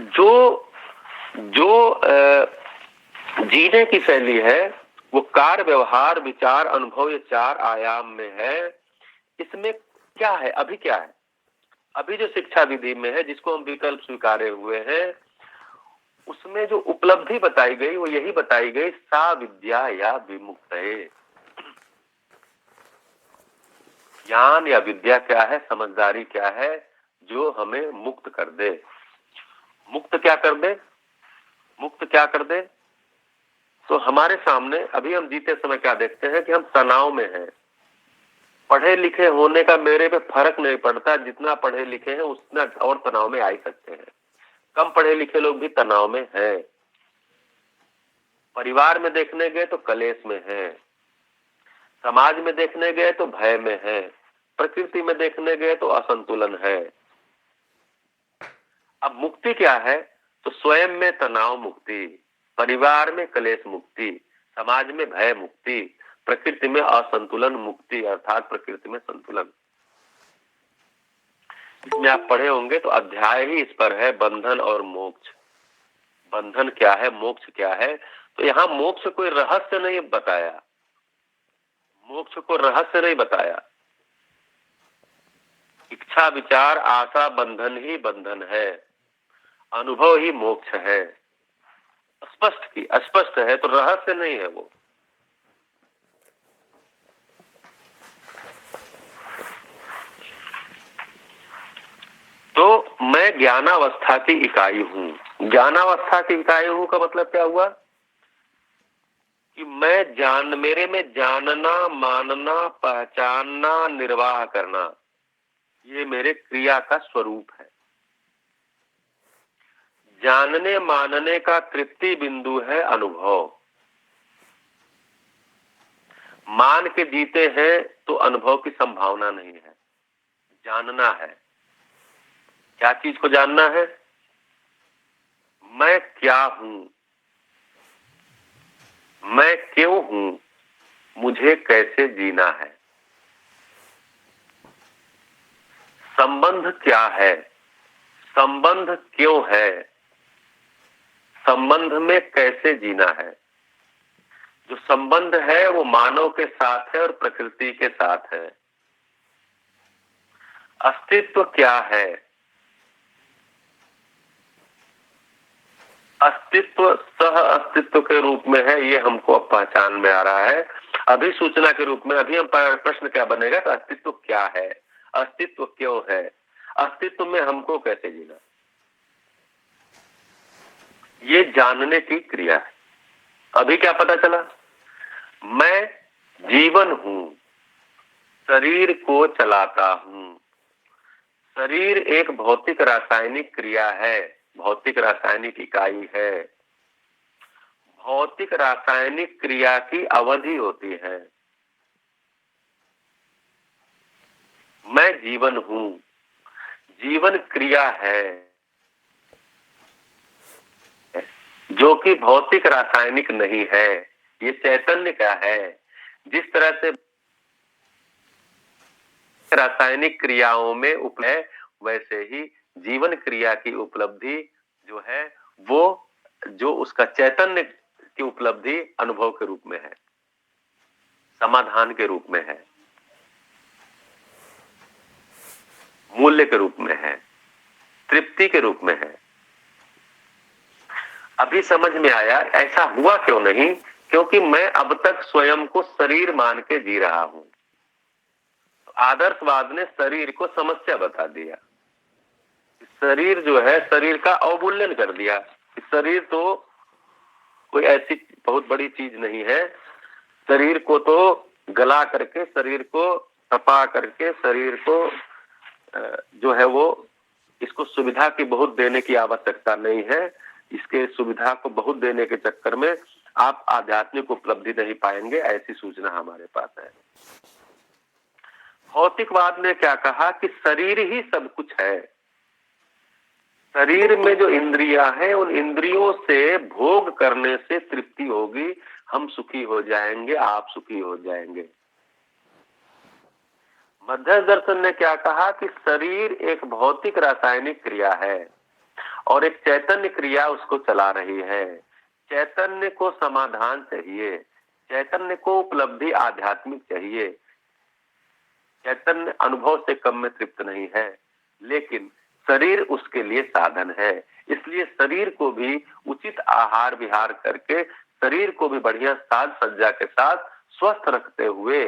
जो जीने की शैली है वो कार्य व्यवहार विचार अनुभव, ये 4 आयाम में है। इसमें क्या है? अभी क्या है? अभी जो शिक्षा विधि में है, जिसको हम विकल्प स्वीकारे हुए हैं, उसमें जो उपलब्धि बताई गई वो यही बताई गई, सा विद्या या विमुक्त है। ज्ञान या विद्या क्या है, समझदारी क्या है, जो हमें मुक्त कर दे। मुक्त क्या कर दे? मुक्त क्या कर दे? तो हमारे सामने अभी हम जीते समय क्या देखते हैं कि हम तनाव में हैं। पढ़े लिखे होने का मेरे पे फर्क नहीं पड़ता, जितना पढ़े लिखे हैं उतना और तनाव में आ ही सकते हैं। कम पढ़े लिखे लोग भी तनाव में हैं। परिवार में देखने गए तो कलेश में हैं, समाज में देखने गए तो भय में है, प्रकृति में देखने गए तो असंतुलन है। अब मुक्ति क्या है? तो स्वयं में तनाव मुक्ति, परिवार में कलेश मुक्ति, समाज में भय मुक्ति, प्रकृति में असंतुलन मुक्ति, अर्थात प्रकृति में संतुलन। इसमें आप पढ़े होंगे तो अध्याय ही इस पर है, बंधन और मोक्ष। बंधन क्या है, मोक्ष क्या है? तो यहाँ मोक्ष कोई रहस्य नहीं बताया, मोक्ष को रहस्य नहीं बताया। इच्छा विचार आशा बंधन ही बंधन है, अनुभव ही मोक्ष है। स्पष्ट है, तो रहस्य नहीं है वो। तो मैं ज्ञानावस्था की इकाई हूं। ज्ञानावस्था की इकाई हूं का मतलब क्या हुआ? कि मेरे में जानना, मानना, पहचानना, निर्वाह करना, ये मेरे क्रिया का स्वरूप है। जानने मानने का तृप्ति बिंदु है अनुभव। मान के जीते हैं तो अनुभव की संभावना नहीं है। जानना है, क्या चीज को जानना है? मैं क्या हूं, मैं क्यों हूं, मुझे कैसे जीना है। संबंध क्या है, संबंध क्यों है, संबंध में कैसे जीना है। जो संबंध है वो मानव के साथ है और प्रकृति के साथ है। अस्तित्व क्या है? अस्तित्व सह अस्तित्व के रूप में है, ये हमको अब पहचान में आ रहा है। अभी सूचना के रूप में अभी हम प्रश्न क्या बनेगा? तो अस्तित्व क्या है, अस्तित्व क्यों है, अस्तित्व में हमको कैसे जीना, ये जानने की क्रिया है। अभी क्या पता चला? मैं जीवन हूं, शरीर को चलाता हूं। शरीर एक भौतिक रासायनिक क्रिया है, भौतिक रासायनिक इकाई है। भौतिक रासायनिक क्रिया की अवधि होती है। मैं जीवन हूं, जीवन क्रिया है जो कि भौतिक रासायनिक नहीं है, ये चैतन्य का है। जिस तरह से रासायनिक क्रियाओं में उपलब्ध, वैसे ही जीवन क्रिया की उपलब्धि जो है वो जो उसका चैतन्य की उपलब्धि अनुभव के रूप में है, समाधान के रूप में है, मूल्य के रूप में है, तृप्ति के रूप में है। अभी समझ में आया ऐसा हुआ क्यों नहीं? क्योंकि मैं अब तक स्वयं को शरीर मान के जी रहा हूं। आदर्शवाद ने शरीर को समस्या बता दिया। शरीर जो है, शरीर का अवमूल्यन कर दिया। शरीर तो कोई ऐसी बहुत बड़ी चीज नहीं है। शरीर को तो गला करके, शरीर को तपा करके, शरीर को जो है वो, इसको सुविधा की बहुत देने की आवश्यकता नहीं है। इसके सुविधा को बहुत देने के चक्कर में आप आध्यात्मिक उपलब्धि नहीं पाएंगे, ऐसी सूचना हमारे पास है। भौतिकवाद ने क्या कहा कि शरीर ही सब कुछ है। शरीर में जो इंद्रियां हैं, उन इंद्रियों से भोग करने से तृप्ति होगी, हम सुखी हो जाएंगे, आप सुखी हो जाएंगे। मध्य दर्शन ने क्या कहा कि शरीर एक भौतिक रासायनिक क्रिया है और एक चैतन्य क्रिया उसको चला रही है। चैतन्य को समाधान चाहिए, चैतन्य को उपलब्धि आध्यात्मिक चाहिए। चैतन्य अनुभव से कम में तृप्त नहीं है, लेकिन शरीर उसके लिए साधन है। इसलिए शरीर को भी उचित आहार विहार करके, शरीर को भी बढ़िया साज सज्जा के साथ स्वस्थ रखते हुए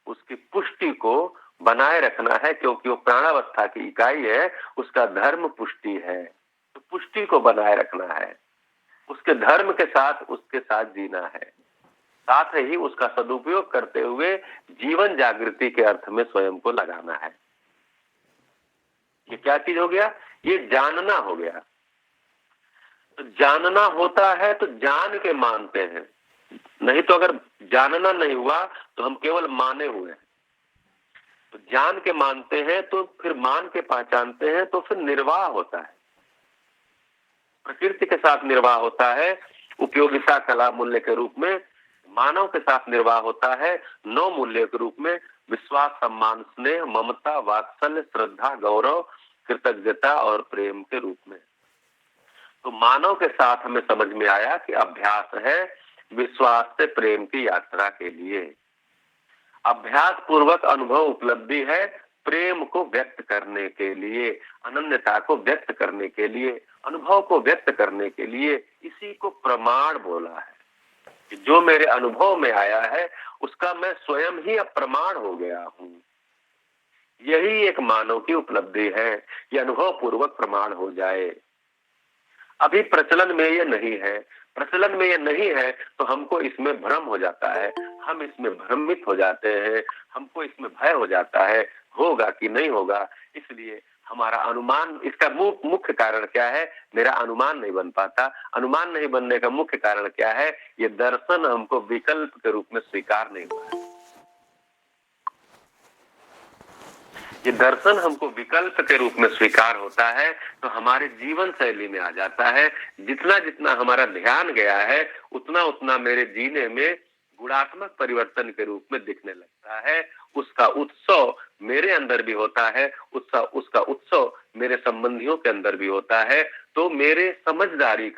उसकी पुष्टि को बनाए रखना है, क्योंकि वो प्राणावस्था की इकाई है। उसका धर्म पुष्टि है, तो पुष्टि को बनाए रखना है, उसके धर्म के साथ उसके साथ जीना है। साथ ही उसका सदुपयोग करते हुए जीवन जागृति के अर्थ में स्वयं को लगाना है। ये क्या चीज हो गया? ये जानना हो गया। तो जानना होता है तो जान के मानते हैं, नहीं तो अगर जानना नहीं हुआ तो हम केवल माने हुए हैं। तो जान के मानते हैं तो फिर मान के पहचानते हैं, तो फिर निर्वाह होता है, प्रकृति के साथ निर्वाह होता है, उपयोगिता कला मूल्य के रूप में। मानव के साथ निर्वाह होता है नौ मूल्य के रूप में, विश्वास, सम्मान, स्नेह, ममता, वात्सल्य, श्रद्धा, गौरव, कृतज्ञता और प्रेम के रूप में। तो मानव के साथ हमें समझ में आया कि अभ्यास है विश्वास से प्रेम की यात्रा के लिए। अभ्यास पूर्वक अनुभव उपलब्धि है प्रेम को व्यक्त करने के लिए, अनन्यता को व्यक्त करने के लिए, अनुभव को व्यक्त करने के लिए। इसी को प्रमाण बोला है कि जो मेरे अनुभव में आया है उसका मैं स्वयं ही अब प्रमाण हो गया हूँ। यही एक मानव की उपलब्धि है, ये अनुभव पूर्वक प्रमाण हो जाए। अभी प्रचलन में ये नहीं है, प्रचलन में ये नहीं है तो हमको इसमें भ्रम हो जाता है, हम इसमें भ्रमित हो जाते हैं, हमको इसमें भय हो जाता है, होगा कि नहीं होगा। इसलिए हमारा अनुमान, इसका मुख्य कारण क्या है? मेरा अनुमान नहीं बन पाता। अनुमान नहीं बनने का मुख्य कारण क्या है? ये दर्शन हमको विकल्प के रूप में स्वीकार नहीं हुआ है। ये दर्शन हमको विकल्प के रूप में स्वीकार होता है तो हमारे जीवन शैली में आ जाता है। जितना जितना हमारा ध्यान गया है उतना उतना मेरे जीने में गुणात्मक परिवर्तन के रूप में दिखने लगता है। उसका उत्सव मेरे अंदर भी होता है, उसका उत्सव मेरे संबंधियों के अंदर भी होता है। तो मेरे समझदारी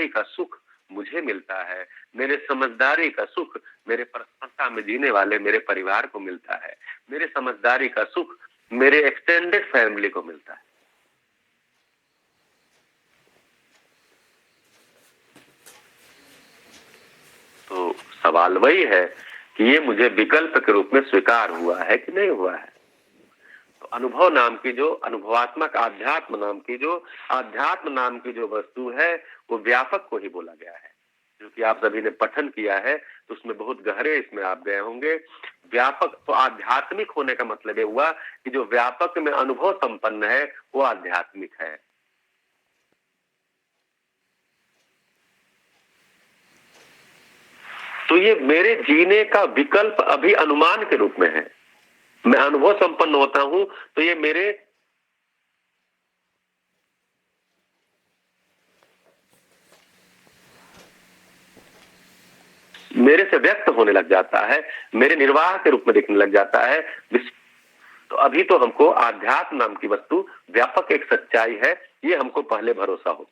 का सुख मुझे मिलता है, मेरे समझदारी का सुख मेरे प्रसन्नता में जीने वाले मेरे परिवार को मिलता है, मेरे समझदारी का सुख मेरे एक्सटेंडेड फैमिली को मिलता है। तो सवाल वही है कि ये मुझे विकल्प के रूप में स्वीकार हुआ है कि नहीं हुआ है। तो अनुभव नाम की जो अनुभवात्मक आध्यात्म नाम की जो वस्तु है वो व्यापक को ही बोला गया है। जो कि आप सभी ने पठन किया है तो उसमें बहुत गहरे इसमें आप गए होंगे। व्यापक तो आध्यात्मिक होने का मतलब ये हुआ कि जो व्यापक में अनुभव संपन्न है वो आध्यात्मिक है। तो ये मेरे जीने का विकल्प अभी अनुमान के रूप में है। मैं अनुभव संपन्न होता हूं तो ये मेरे से व्यक्त होने लग जाता है, मेरे निर्वाह के रूप में दिखने लग जाता है। तो अभी तो हमको आध्यात्म नाम की वस्तु व्यापक एक सच्चाई है, ये हमको पहले भरोसा हो।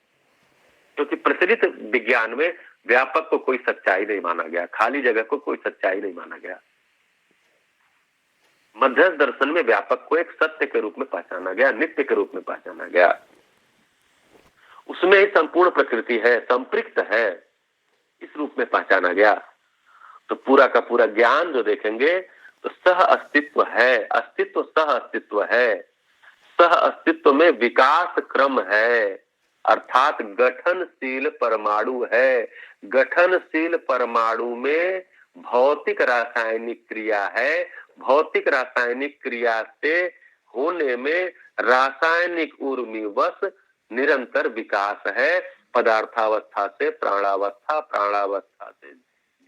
क्योंकि प्रचलित विज्ञान में व्यापक को कोई सच्चाई नहीं माना गया, खाली जगह को कोई सच्चाई नहीं माना गया। मध्यस्थ दर्शन में व्यापक को एक सत्य के रूप में पहचाना गया, नित्य के रूप में पहचाना गया। उसमें ही संपूर्ण प्रकृति है, संपृक्त है, इस रूप में पहचाना गया। तो पूरा का पूरा ज्ञान जो देखेंगे तो सह अस्तित्व है, अस्तित्व सह अस्तित्व है। सह अस्तित्व में विकास क्रम है, अर्थात गठनशील परमाणु है। गठनशील परमाणु में भौतिक रासायनिक क्रिया है, भौतिक रासायनिक क्रिया से होने में रासायनिक ऊर्मिवश निरंतर विकास है। पदार्थावस्था से प्राणावस्था, प्राणावस्था से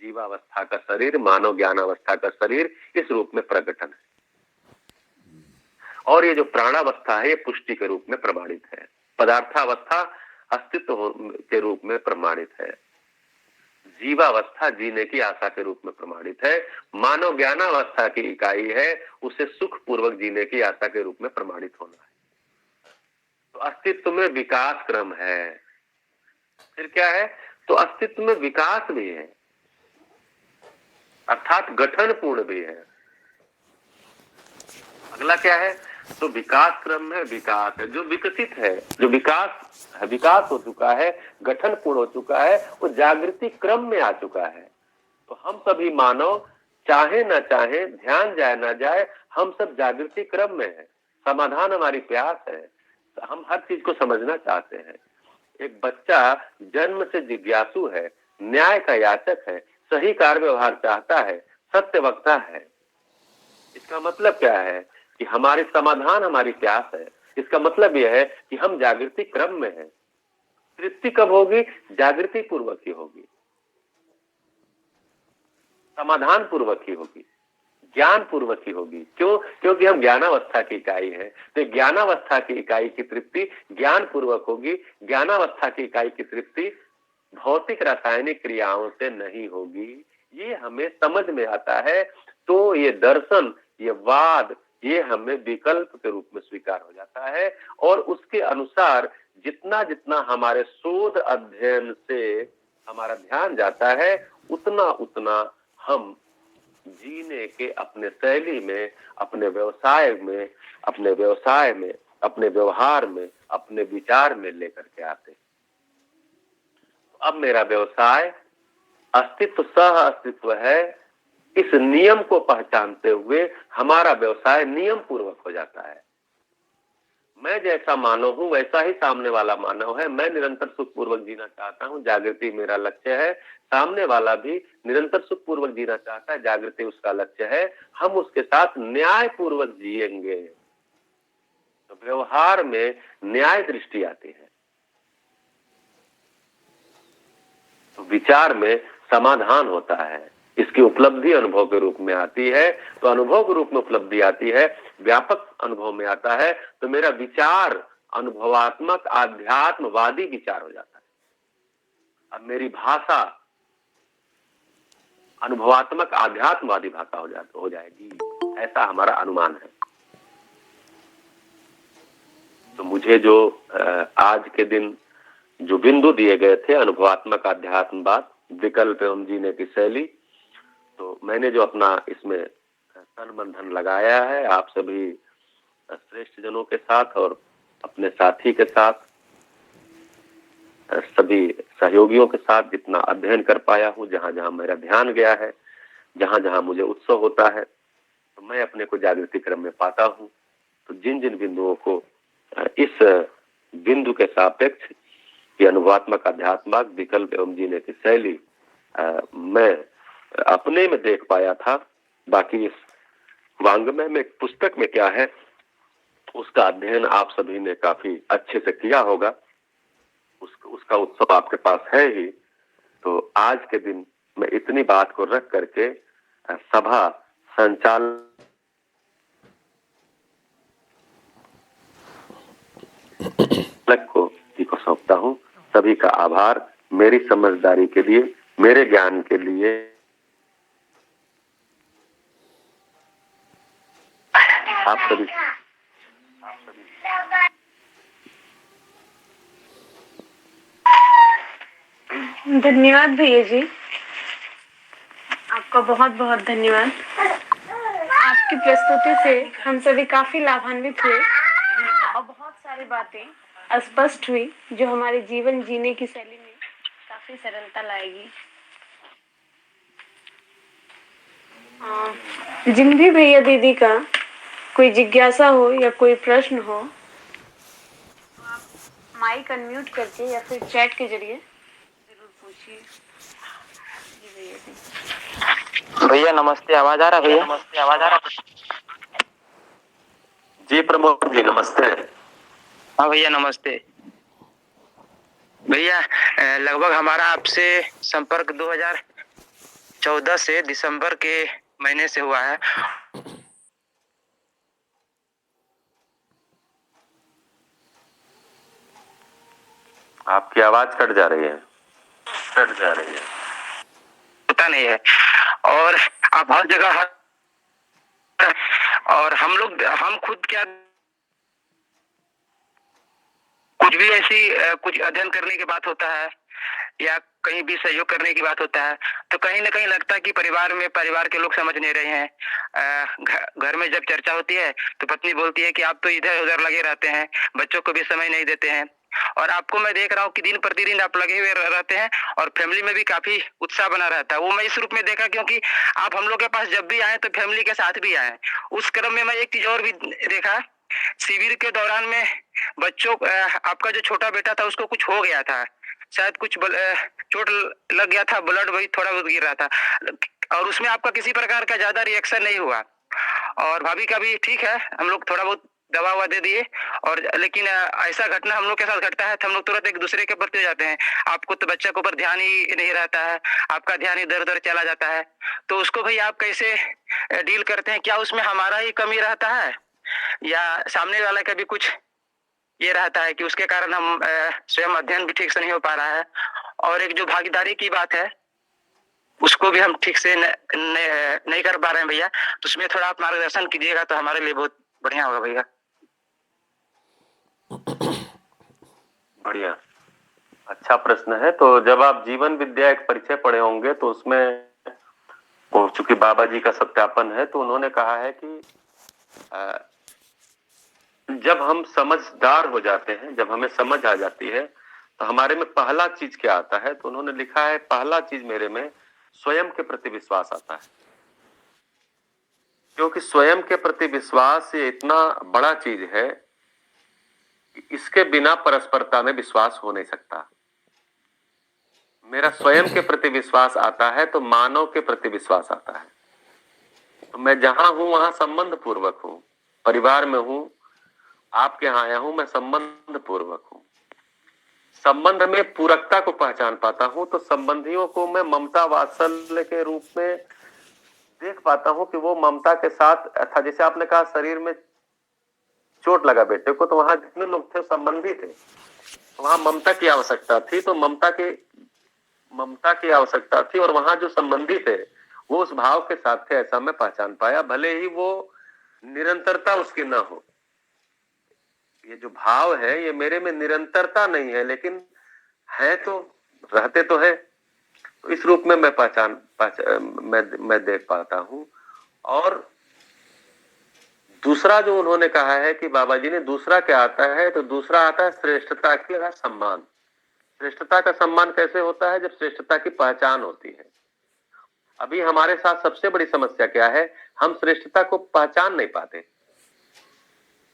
जीवावस्था का शरीर, मानव ज्ञानावस्था का शरीर, इस रूप में प्रकटन है। और ये जो प्राणावस्था है ये पुष्टि के रूप में प्रमाणित है, पदार्थावस्था अस्तित्व के रूप में प्रमाणित है, जीवावस्था जीने की आशा के रूप में प्रमाणित है, मानव ज्ञानावस्था की इकाई है, उसे सुख पूर्वक जीने की आशा के रूप में प्रमाणित होना है। तो अस्तित्व में विकास क्रम है। फिर क्या है? तो अस्तित्व में विकास भी है, अर्थात गठन पूर्ण भी है। अगला क्या है? तो विकास क्रम में विकास है, जो विकसित है, जो विकास हो चुका है, गठन पूर्ण हो चुका है, वो जागृति क्रम में आ चुका है। तो हम सभी मानव चाहे ना चाहे, ध्यान जाए ना जाए, हम सब जागृति क्रम में है। समाधान हमारी प्यास है, तो हम हर चीज को समझना चाहते हैं। एक बच्चा जन्म से जिज्ञासु है, न्याय का याचक है, सही कार्य व्यवहार चाहता है, सत्य वक्ता है। इसका मतलब क्या है कि हमारे समाधान हमारी प्यास है। इसका मतलब यह है कि हम जागृति क्रम में हैं। तृप्ति कब होगी? जागृति पूर्वक ही होगी, समाधान पूर्वक ही होगी, ज्ञान पूर्वक ही होगी। क्यों? क्योंकि हम ज्ञानावस्था की इकाई है। तो ज्ञानावस्था की इकाई की तृप्ति ज्ञान पूर्वक होगी। ज्ञानावस्था की इकाई की तृप्ति भौतिक रासायनिक क्रियाओं से नहीं होगी। ये हमें समझ में आता है। तो ये दर्शन, ये वाद, ये हमें विकल्प के रूप में स्वीकार हो जाता है। और उसके अनुसार जितना जितना हमारे शोध अध्ययन से हमारा ध्यान जाता है, उतना उतना हम जीने के अपने शैली में, अपने व्यवसाय में, अपने व्यवहार में, अपने विचार में लेकर के आते। अब मेरा व्यवसाय अस्तित्व सह अस्तित्व है। इस नियम को पहचानते हुए हमारा व्यवसाय नियम पूर्वक हो जाता है। मैं जैसा मानव हूं वैसा ही सामने वाला मानव है। मैं निरंतर सुख पूर्वक जीना चाहता हूं, जागृति मेरा लक्ष्य है। सामने वाला भी निरंतर सुख पूर्वक जीना चाहता है, जागृति उसका लक्ष्य है। हम उसके साथ न्याय पूर्वक जिएंगे तो व्यवहार में न्याय दृष्टि आती है, तो विचार में समाधान होता है। इसकी उपलब्धि अनुभव के रूप में आती है। तो अनुभव के रूप में उपलब्धि आती है, व्यापक अनुभव में आता है। तो मेरा विचार अनुभवात्मक आध्यात्मवादी विचार हो जाता है। अब मेरी भाषा अनुभवात्मक आध्यात्मवादी भाषा हो जाएगी, ऐसा हमारा अनुमान है। तो मुझे जो आज के दिन जो बिंदु दिए गए थे, अनुभवात्मक आध्यात्मवाद, विकल्प एवं जीने की शैली, तो मैंने जो अपना इसमें तन मन धन लगाया है, आप सभी श्रेष्ठ जनों के साथ और अपने साथी के साथ, सभी सहयोगियों के साथ जितना अध्ययन कर पाया हूँ, जहां जहां मेरा ध्यान गया है, जहां जहां मुझे उत्सव होता है, तो मैं अपने को जागृति क्रम में पाता हूँ। तो जिन जिन बिंदुओं को इस बिंदु के सापेक्ष कि अनुभवात्मक अध्यात्मक विकल्प एवं जीने की शैली मैं अपने में देख पाया था, बाकी इस वांग्मय में पुस्तक में क्या है उसका अध्ययन आप सभी ने काफी अच्छे से किया होगा। उसका उत्सव आपके पास है ही। तो आज के दिन मैं इतनी बात को रख करके सभा संचालन को सौंपता हूँ। सभी का आभार। मेरी समझदारी के लिए, मेरे ज्ञान के लिए आप सभी धन्यवाद भैया जी, आपका बहुत बहुत धन्यवाद। आपकी प्रस्तुति से हम सभी काफी लाभान्वित हुए और बहुत सारी बातें स्पष्ट हुई जो हमारे जीवन जीने की शैली में काफी सरलता लाएगी। जिन भी भैया दीदी का कोई जिज्ञासा हो या कोई प्रश्न हो, तो आप माइक अनम्यूट करके या फिर चैट के जरिए जरूर पूछिए। भैया नमस्ते, आवाज आ रहा है? भैया नमस्ते, आवाज आ रहा है? जी प्रमोद जी नमस्ते। हाँ भैया नमस्ते। भैया लगभग हमारा आपसे संपर्क 2014 से दिसंबर के महीने से हुआ है। आपकी आवाज कट जा रही है। पता नहीं है। और आप हर जगह और हम खुद क्या कुछ भी ऐसी कुछ अध्ययन करने की बात होता है या कहीं भी सहयोग करने की बात होता है तो कहीं ना कहीं लगता है कि परिवार के लोग समझ नहीं रहे हैं। घर में जब चर्चा होती है तो पत्नी बोलती है कि आप तो इधर उधर लगे रहते हैं, बच्चों को भी समय नहीं देते हैं। और आपको मैं देख रहा हूँ कि दिन प्रतिदिन आप लगे हुए रहते हैं और फैमिली में भी काफी उत्साह बना रहता है। वो मैं इस रूप में देखा क्योंकि आप हम लोग के पास जब भी आए तो फैमिली के साथ भी आए। उस क्रम में मैं एक चीज और भी देखा, शिविर के दौरान में बच्चों आपका जो छोटा बेटा था उसको कुछ हो गया था, शायद कुछ चोट लग गया था, ब्लड वही थोड़ा बहुत गिर रहा था, और उसमें आपका किसी प्रकार का ज्यादा रिएक्शन नहीं हुआ। और भाभी का भी ठीक है, हम लोग थोड़ा बहुत दवा ववा दे दिए। और लेकिन ऐसा घटना हम लोग के साथ घटता है तो हम लोग तुरंत एक दूसरे के प्रति हो जाते हैं। आपको तो बच्चे के ऊपर ध्यान ही नहीं रहता है, आपका ध्यान इधर उधर चला जाता है, तो उसको भाई आप कैसे डील करते हैं? क्या उसमें हमारा ही कमी रहता है या सामने वाले का भी कुछ ये रहता है कि उसके कारण हम स्वयं अध्ययन भी ठीक से नहीं हो पा रहा है? और एक जो भागीदारी की बात है उसको भी हम ठीक से नहीं कर पा रहे हैं भैया, तो उसमें थोड़ा आप मार्गदर्शन कीजिएगा तो हमारे लिए बहुत बढ़िया होगा भैया। बढ़िया, अच्छा प्रश्न है। तो जब आप जीवन विद्या एक परिचय पढ़े होंगे तो उसमें चूंकि बाबा जी का सत्यापन है तो उन्होंने कहा है कि जब हम समझदार हो जाते हैं, जब हमें समझ आ जाती है तो हमारे में पहला चीज क्या आता है? तो उन्होंने लिखा है पहला चीज मेरे में स्वयं के प्रति विश्वास आता है, क्योंकि स्वयं के प्रति विश्वास ये इतना बड़ा चीज है कि इसके बिना परस्परता में विश्वास हो नहीं सकता। मेरा स्वयं के प्रति विश्वास आता है तो मानव के प्रति विश्वास आता है। तो मैं जहां हूं वहां संबंध पूर्वक हूं, परिवार में हूं, आपके यहाँ आया हूं, मैं संबंध पूर्वक हूं। संबंध में पूरकता को पहचान पाता हूं तो संबंधियों को मैं ममता वात्सल्य के रूप में देख पाता हूं कि वो ममता के साथ था। जैसे आपने कहा शरीर में चोट लगा बेटे को, तो वहां जितने लोग थे संबंधी थे, वहां ममता की आवश्यकता थी, तो ममता की आवश्यकता थी, और वहां जो संबंधी थे वो उस भाव के साथ थे, ऐसा मैं पहचान पाया। भले ही वो निरंतरता उसकी ना हो, ये जो भाव है ये मेरे में निरंतरता नहीं है, लेकिन है तो, रहते तो है, तो इस रूप में मैं देख पाता हूं। और दूसरा जो उन्होंने कहा है कि बाबा जी ने, दूसरा क्या आता है? तो दूसरा आता है श्रेष्ठता का सम्मान। श्रेष्ठता का सम्मान कैसे होता है? जब श्रेष्ठता की पहचान होती है। अभी हमारे साथ सबसे बड़ी समस्या क्या है? हम श्रेष्ठता को पहचान नहीं पाते।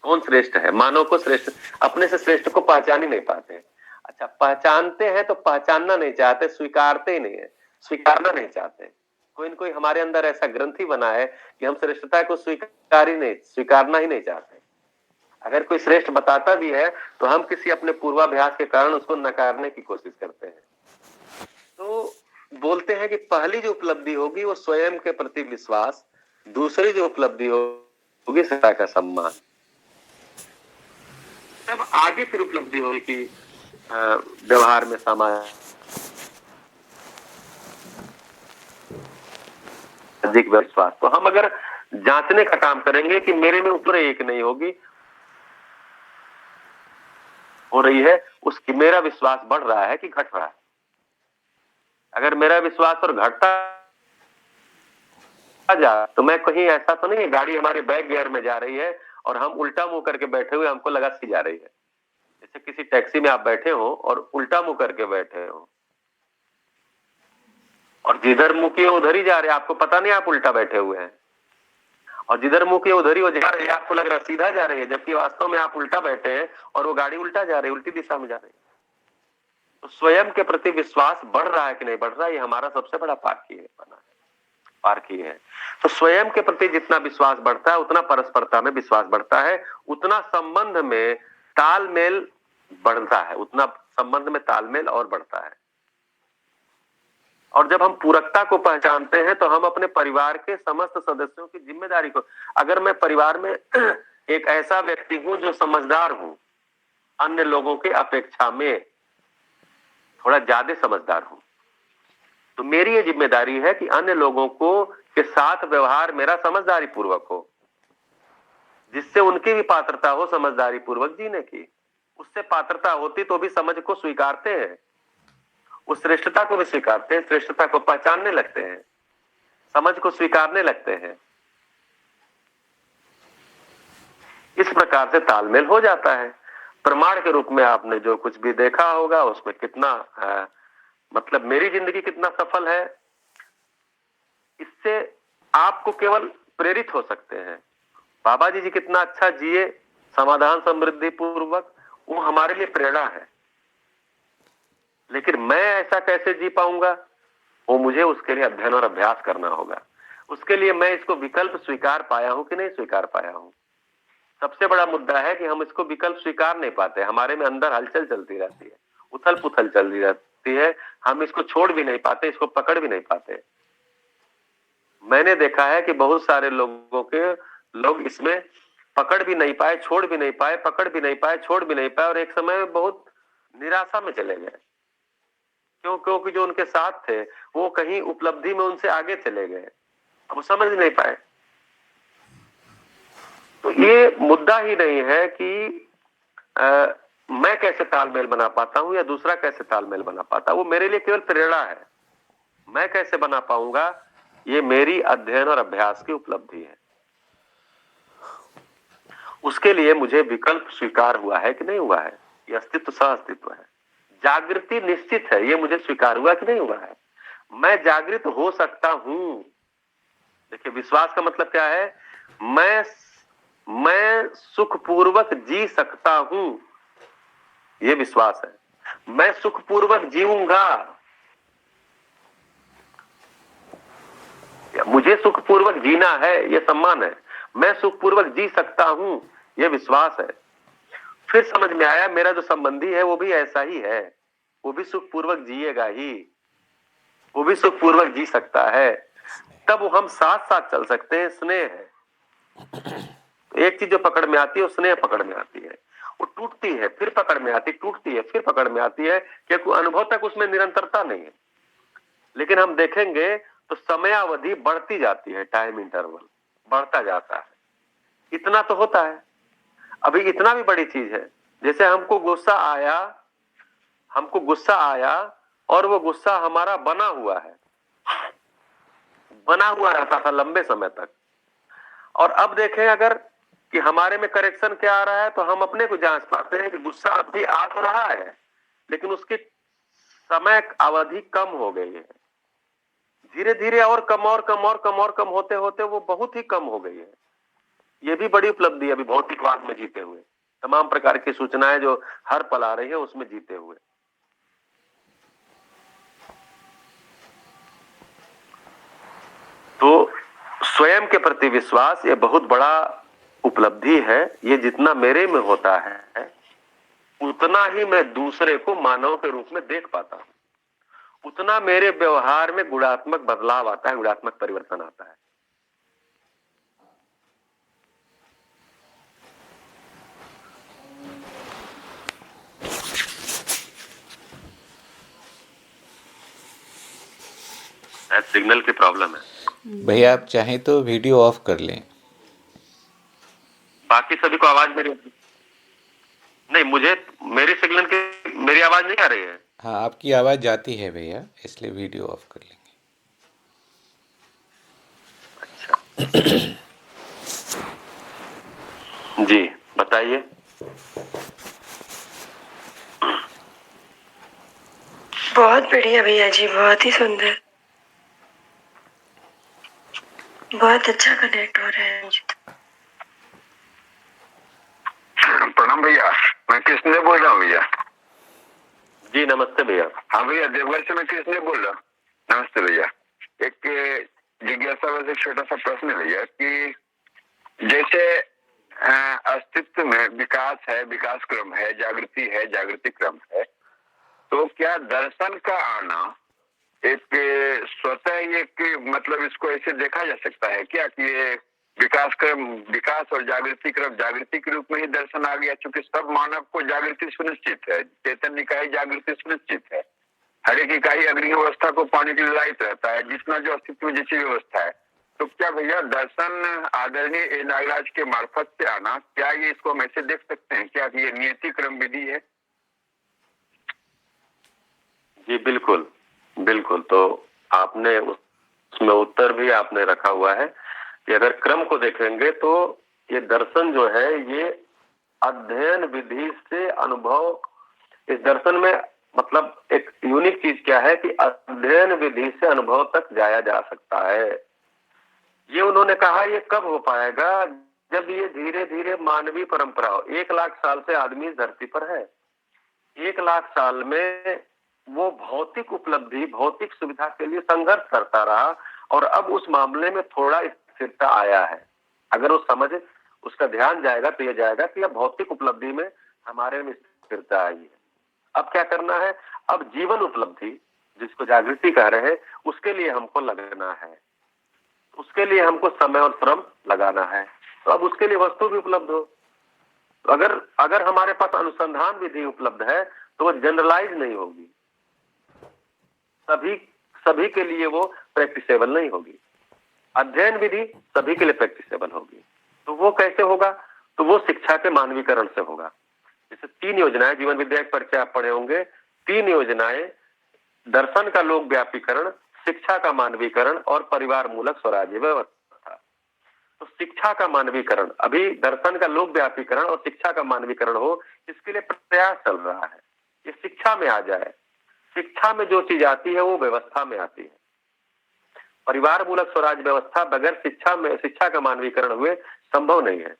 कौन श्रेष्ठ है? मानव को श्रेष्ठ, अपने से श्रेष्ठ को पहचान ही नहीं पाते। अच्छा, पहचानते हैं तो पहचानना नहीं चाहते, स्वीकारते ही नहीं है, स्वीकारना नहीं चाहते। कोई न कोई हमारे अंदर ऐसा ग्रंथि बना है कि हम श्रेष्ठता को स्वीकारना ही नहीं चाहते। अगर कोई श्रेष्ठ बताता भी है तो हम किसी अपने पूर्वाभ्यास के कारण उसको नकारने की कोशिश करते हैं। तो बोलते हैं कि पहली जो उपलब्धि होगी वो स्वयं के प्रति विश्वास, दूसरी जो उपलब्धि होगी श्रेष्ठता का सम्मान, तब आगे फिर उपलब्धि होगी कि व्यवहार में सामाजिक विश्वास। तो हम अगर जांचने का काम करेंगे कि मेरे में ऊपर एक नहीं होगी, हो रही है, उसकी मेरा विश्वास बढ़ रहा है कि घट रहा है। अगर मेरा विश्वास और घटता जा तो मैं कहीं, ऐसा तो नहीं है गाड़ी हमारे बैक गियर में जा रही है और हम उल्टा मुंह करके बैठे हुए, हमको लगा सी जा रही है। जैसे किसी टैक्सी में आप बैठे हो और उल्टा मुंह करके बैठे हो और जिधर मुंह किए उधर ही जा रहे, आपको पता नहीं आप उल्टा बैठे हुए हैं, और जिधर मुंह किए उधर ही वो जा रही है, आपको लग रहा सीधा जा रही है, जबकि वास्तव में आप उल्टा बैठे हैं और वो गाड़ी उल्टा जा रही है, उल्टी दिशा में जा रही है। तो स्वयं के प्रति विश्वास बढ़ रहा है कि नहीं बढ़ रहा है, ये हमारा सबसे बड़ा पारखी है। तो स्वयं के प्रति जितना विश्वास बढ़ता है उतना परस्परता में विश्वास बढ़ता है, उतना संबंध में तालमेल बढ़ता है, उतना संबंध में तालमेल और बढ़ता है। और जब हम पूरकता को पहचानते हैं तो हम अपने परिवार के समस्त सदस्यों की जिम्मेदारी को, अगर मैं परिवार में एक ऐसा व्यक्ति हूं जो समझदार हूं, अन्य लोगों के अपेक्षा में थोड़ा ज्यादा समझदार हूं, तो मेरी ये जिम्मेदारी है कि अन्य लोगों को के साथ व्यवहार मेरा समझदारी पूर्वक हो, जिससे उनकी भी पात्रता हो समझदारी पूर्वक जीने की। उससे पात्रता होती तो भी समझ को स्वीकारते हैं, उस श्रेष्ठता को भी स्वीकारते हैं, श्रेष्ठता को पहचानने लगते हैं, समझ को स्वीकारने लगते हैं। इस प्रकार से तालमेल हो जाता है। प्रमाण के रूप में आपने जो कुछ भी देखा होगा उसमें कितना मतलब मेरी जिंदगी कितना सफल है, इससे आपको केवल प्रेरित हो सकते हैं। बाबा जी कितना अच्छा जिए समाधान समृद्धि पूर्वक, वो हमारे लिए प्रेरणा है। लेकिन मैं ऐसा कैसे जी पाऊंगा, वो मुझे उसके लिए अध्ययन और अभ्यास करना होगा। उसके लिए मैं इसको विकल्प स्वीकार पाया हूं कि नहीं स्वीकार पाया हूं। सबसे बड़ा मुद्दा है कि हम इसको विकल्प स्वीकार नहीं पाते, हमारे में अंदर हलचल चलती रहती है, उथल पुथल चलती रहती है, हम इसको छोड़ भी नहीं पाते, इसको पकड़ भी नहीं पाते। मैंने देखा है कि बहुत सारे लोग इसमें पकड़ भी नहीं पाए, छोड़ भी नहीं पाए, पकड़ भी नहीं पाए, छोड़ भी नहीं पाए, और एक समय में बहुत निराशा में चले गए। क्योंकि जो उनके साथ थे वो कहीं उपलब्धि में उनसे आगे चले गए, अब वो समझ नहीं पाए। तो ये मुद्दा ही नहीं है कि मैं कैसे तालमेल बना पाता हूं या दूसरा कैसे तालमेल बना पाता, वो मेरे लिए केवल प्रेरणा है। मैं कैसे बना पाऊंगा, ये मेरी अध्ययन और अभ्यास की उपलब्धि है। उसके लिए मुझे विकल्प स्वीकार हुआ है कि नहीं हुआ है, ये अस्तित्व सह अस्तित्व है। जागृति निश्चित है, ये मुझे स्वीकार हुआ कि नहीं हुआ है। मैं जागृत हो सकता हूं। देखिए, विश्वास का मतलब क्या है, मैं सुखपूर्वक जी सकता हूं, ये विश्वास है। मैं सुखपूर्वक जीऊंगा, मुझे सुखपूर्वक जीना है, ये सम्मान है। मैं सुखपूर्वक जी सकता हूं, ये विश्वास है। फिर समझ में आया मेरा जो संबंधी है वो भी ऐसा ही है, वो भी सुखपूर्वक जिएगा ही, वो भी सुखपूर्वक जी सकता है। तब हम साथ साथ चल सकते हैं। स्नेह है, एक चीज जो पकड़ में आती है वो स्नेह पकड़ में आती है, वो टूटती है फिर पकड़ में आती, टूटती है फिर पकड़ में आती है, क्योंकि अनुभव तक उसमें निरंतरता नहीं है। लेकिन हम देखेंगे तो समयावधि बढ़ती जाती है, टाइम इंटरवल बढ़ता जाता है। इतना तो होता है। अभी इतना भी बड़ी चीज है, जैसे हमको गुस्सा आया और वो गुस्सा हमारा बना हुआ है, बना हुआ रहता था लंबे समय तक। और अब देखें अगर कि हमारे में करेक्शन क्या आ रहा है, तो हम अपने को जांच पाते हैं कि गुस्सा अभी आ तो रहा है, लेकिन उसकी समय अवधि कम हो गई है। धीरे धीरे और कम और कम और कम और कम होते होते वो बहुत ही कम हो गई है। ये भी बड़ी उपलब्धि है अभी भौतिकवाद में जीते हुए, तमाम प्रकार की सूचनाएं जो हर पल आ रही है उसमें जीते हुए। तो स्वयं के प्रति विश्वास ये बहुत बड़ा उपलब्धि है। ये जितना मेरे में होता है उतना ही मैं दूसरे को मानव के रूप में देख पाता हूं, उतना मेरे व्यवहार में गुणात्मक बदलाव आता है, गुणात्मक परिवर्तन आता है। सिग्नल की प्रॉब्लम है भैया, आप चाहें तो वीडियो ऑफ कर लें। बाकी सभी को आवाज मेरी नहीं, मुझे मेरी सिग्नल की मेरी आवाज नहीं आ रही है। हाँ, आपकी आवाज़ जाती है भैया, इसलिए वीडियो ऑफ कर लेंगे। जी बताइए। बहुत बढ़िया भैया जी, बहुत ही सुंदर, बहुत अच्छा कनेक्ट हो रहा है मुझे। प्रणाम भैया, मैं कृष्ण बोल रहा हूँ भैया। जी नमस्ते भैया। हाँ भैया, देवघर से मैं कृष्ण बोल रहा हूँ। नमस्ते भैया। एक जिज्ञासा वैसे छोटा सा प्रश्न है भैया कि जैसे अस्तित्व में विकास है, विकास क्रम है, जागृति है, जागृति क्रम है, तो क्या दर्शन का आना एक स्वतः एक मतलब इसको ऐसे देखा जा सकता है क्या कि ये विकास क्रम, विकास और जागृति क्रम, जागृति के रूप में ही दर्शन आ गया, चूंकि सब मानव को जागृति सुनिश्चित है, चैतन्य का ही जागृति सुनिश्चित है, हर एक इकाई अग्नि अवस्था को पाने के लिए लायक रहता है, जितना जो अस्तित्व में जैसी व्यवस्था है। तो क्या भैया दर्शन आदरणीय नागराज के मार्फत से आना, क्या ये इसको हम ऐसे देख सकते हैं क्या कि ये नियति क्रम विधि है? जी बिल्कुल बिल्कुल। तो आपने उसमें उत्तर भी आपने रखा हुआ है कि अगर क्रम को देखेंगे तो ये दर्शन जो है ये अध्ययन विधि से अनुभव, इस दर्शन में मतलब एक यूनिक चीज क्या है कि अध्ययन विधि से अनुभव तक जाया जा सकता है। ये उन्होंने कहा ये कब हो पाएगा, जब ये धीरे धीरे मानवीय परंपरा हो। 1 लाख साल से आदमी इस धरती पर है, 1 लाख साल में वो भौतिक उपलब्धि, भौतिक सुविधा के लिए संघर्ष करता रहा और अब उस मामले में थोड़ा स्थिरता आया है। अगर वो समझ, उसका ध्यान जाएगा तो ये जाएगा कि अब भौतिक उपलब्धि में हमारे में स्थिरता आई है। अब क्या करना है? अब जीवन उपलब्धि, जिसको जागृति कह रहे हैं, उसके लिए हमको लगना है, उसके लिए हमको समय और श्रम लगाना है। तो अब उसके लिए वस्तु भी उपलब्ध हो। तो अगर हमारे पास अनुसंधान विधि उपलब्ध है तो वो जनरलाइज नहीं होगी, सभी के लिए वो प्रैक्टिसेबल नहीं होगी। अध्ययन विधि सभी के लिए प्रैक्टिसेबल होगी। तो वो कैसे होगा? तो वो शिक्षा के मानवीकरण से होगा। जैसे 3 योजनाएं जीवन विद्या के परिचय आप पढ़े होंगे, 3 योजनाएं, दर्शन का लोक व्यापीकरण, शिक्षा का मानवीकरण और परिवार मूलक स्वराज्य व्यवस्था। तो शिक्षा का मानवीकरण, अभी दर्शन का लोक व्यापीकरण और शिक्षा का मानवीकरण हो, इसके लिए प्रयास चल रहा है। ये शिक्षा में आ जाए। शिक्षा में जो चीज आती है वो व्यवस्था में आती है। परिवार मूलक स्वराज व्यवस्था बगैर शिक्षा का मानवीकरण हुए संभव नहीं है।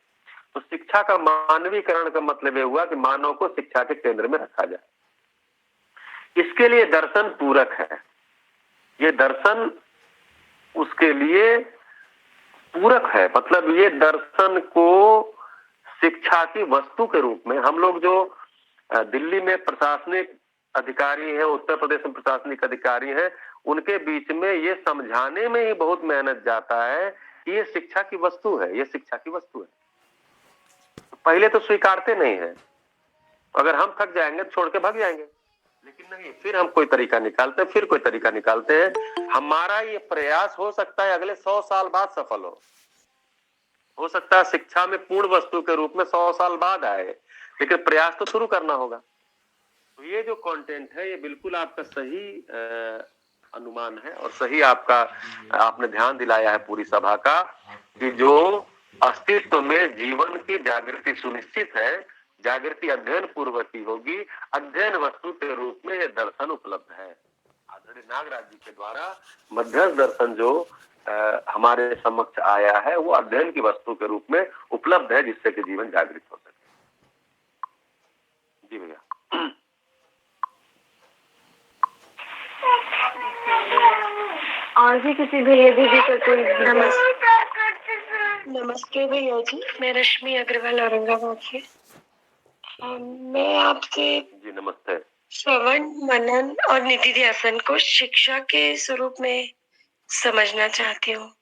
तो शिक्षा का मानवीकरण का मतलब ये हुआ कि मानव को शिक्षा के केंद्र में रखा जाए। इसके लिए दर्शन पूरक है। ये दर्शन उसके लिए पूरक है, मतलब ये दर्शन को शिक्षा की वस्तु के रूप में, हम लोग जो दिल्ली में प्रशासनिक अधिकारी हैं, उत्तर प्रदेश में प्रशासनिक अधिकारी हैं, उनके बीच में ये समझाने में ही बहुत मेहनत जाता है कि ये शिक्षा की वस्तु है, ये शिक्षा की वस्तु है। तो पहले तो स्वीकारते नहीं है, अगर हम थक जाएंगे तो छोड़ के भाग जाएंगे, लेकिन नहीं, फिर हम कोई तरीका निकालते हैं, फिर कोई तरीका निकालते हैं। हमारा ये प्रयास हो सकता है अगले 100 साल बाद सफल हो सकता है शिक्षा में पूर्ण वस्तु के रूप में 100 साल बाद आए, लेकिन प्रयास तो शुरू करना होगा। तो ये जो कंटेंट है ये बिल्कुल आपका सही अनुमान है और सही आपने ध्यान दिलाया है पूरी सभा का कि जो अस्तित्व में जीवन की जागृति सुनिश्चित है, जागृति अध्ययन पूर्वक ही होगी। अध्ययन वस्तु के रूप में ये दर्शन उपलब्ध है। आदरणीय नागराज जी के द्वारा मध्यस्थ दर्शन जो हमारे समक्ष आया है वो अध्ययन की वस्तु के रूप में उपलब्ध है, जिससे कि जीवन जागृत हो सके। जी भैया। और भी किसी भैया दीदी का कोई? नमस्ते भैया जी, मैं रश्मि अग्रवाल औरंगाबाद से। मैं आपसे जी नमस्ते। श्रवण, मनन और निधि ध्यासन को शिक्षा के स्वरूप में समझना चाहती हूँ।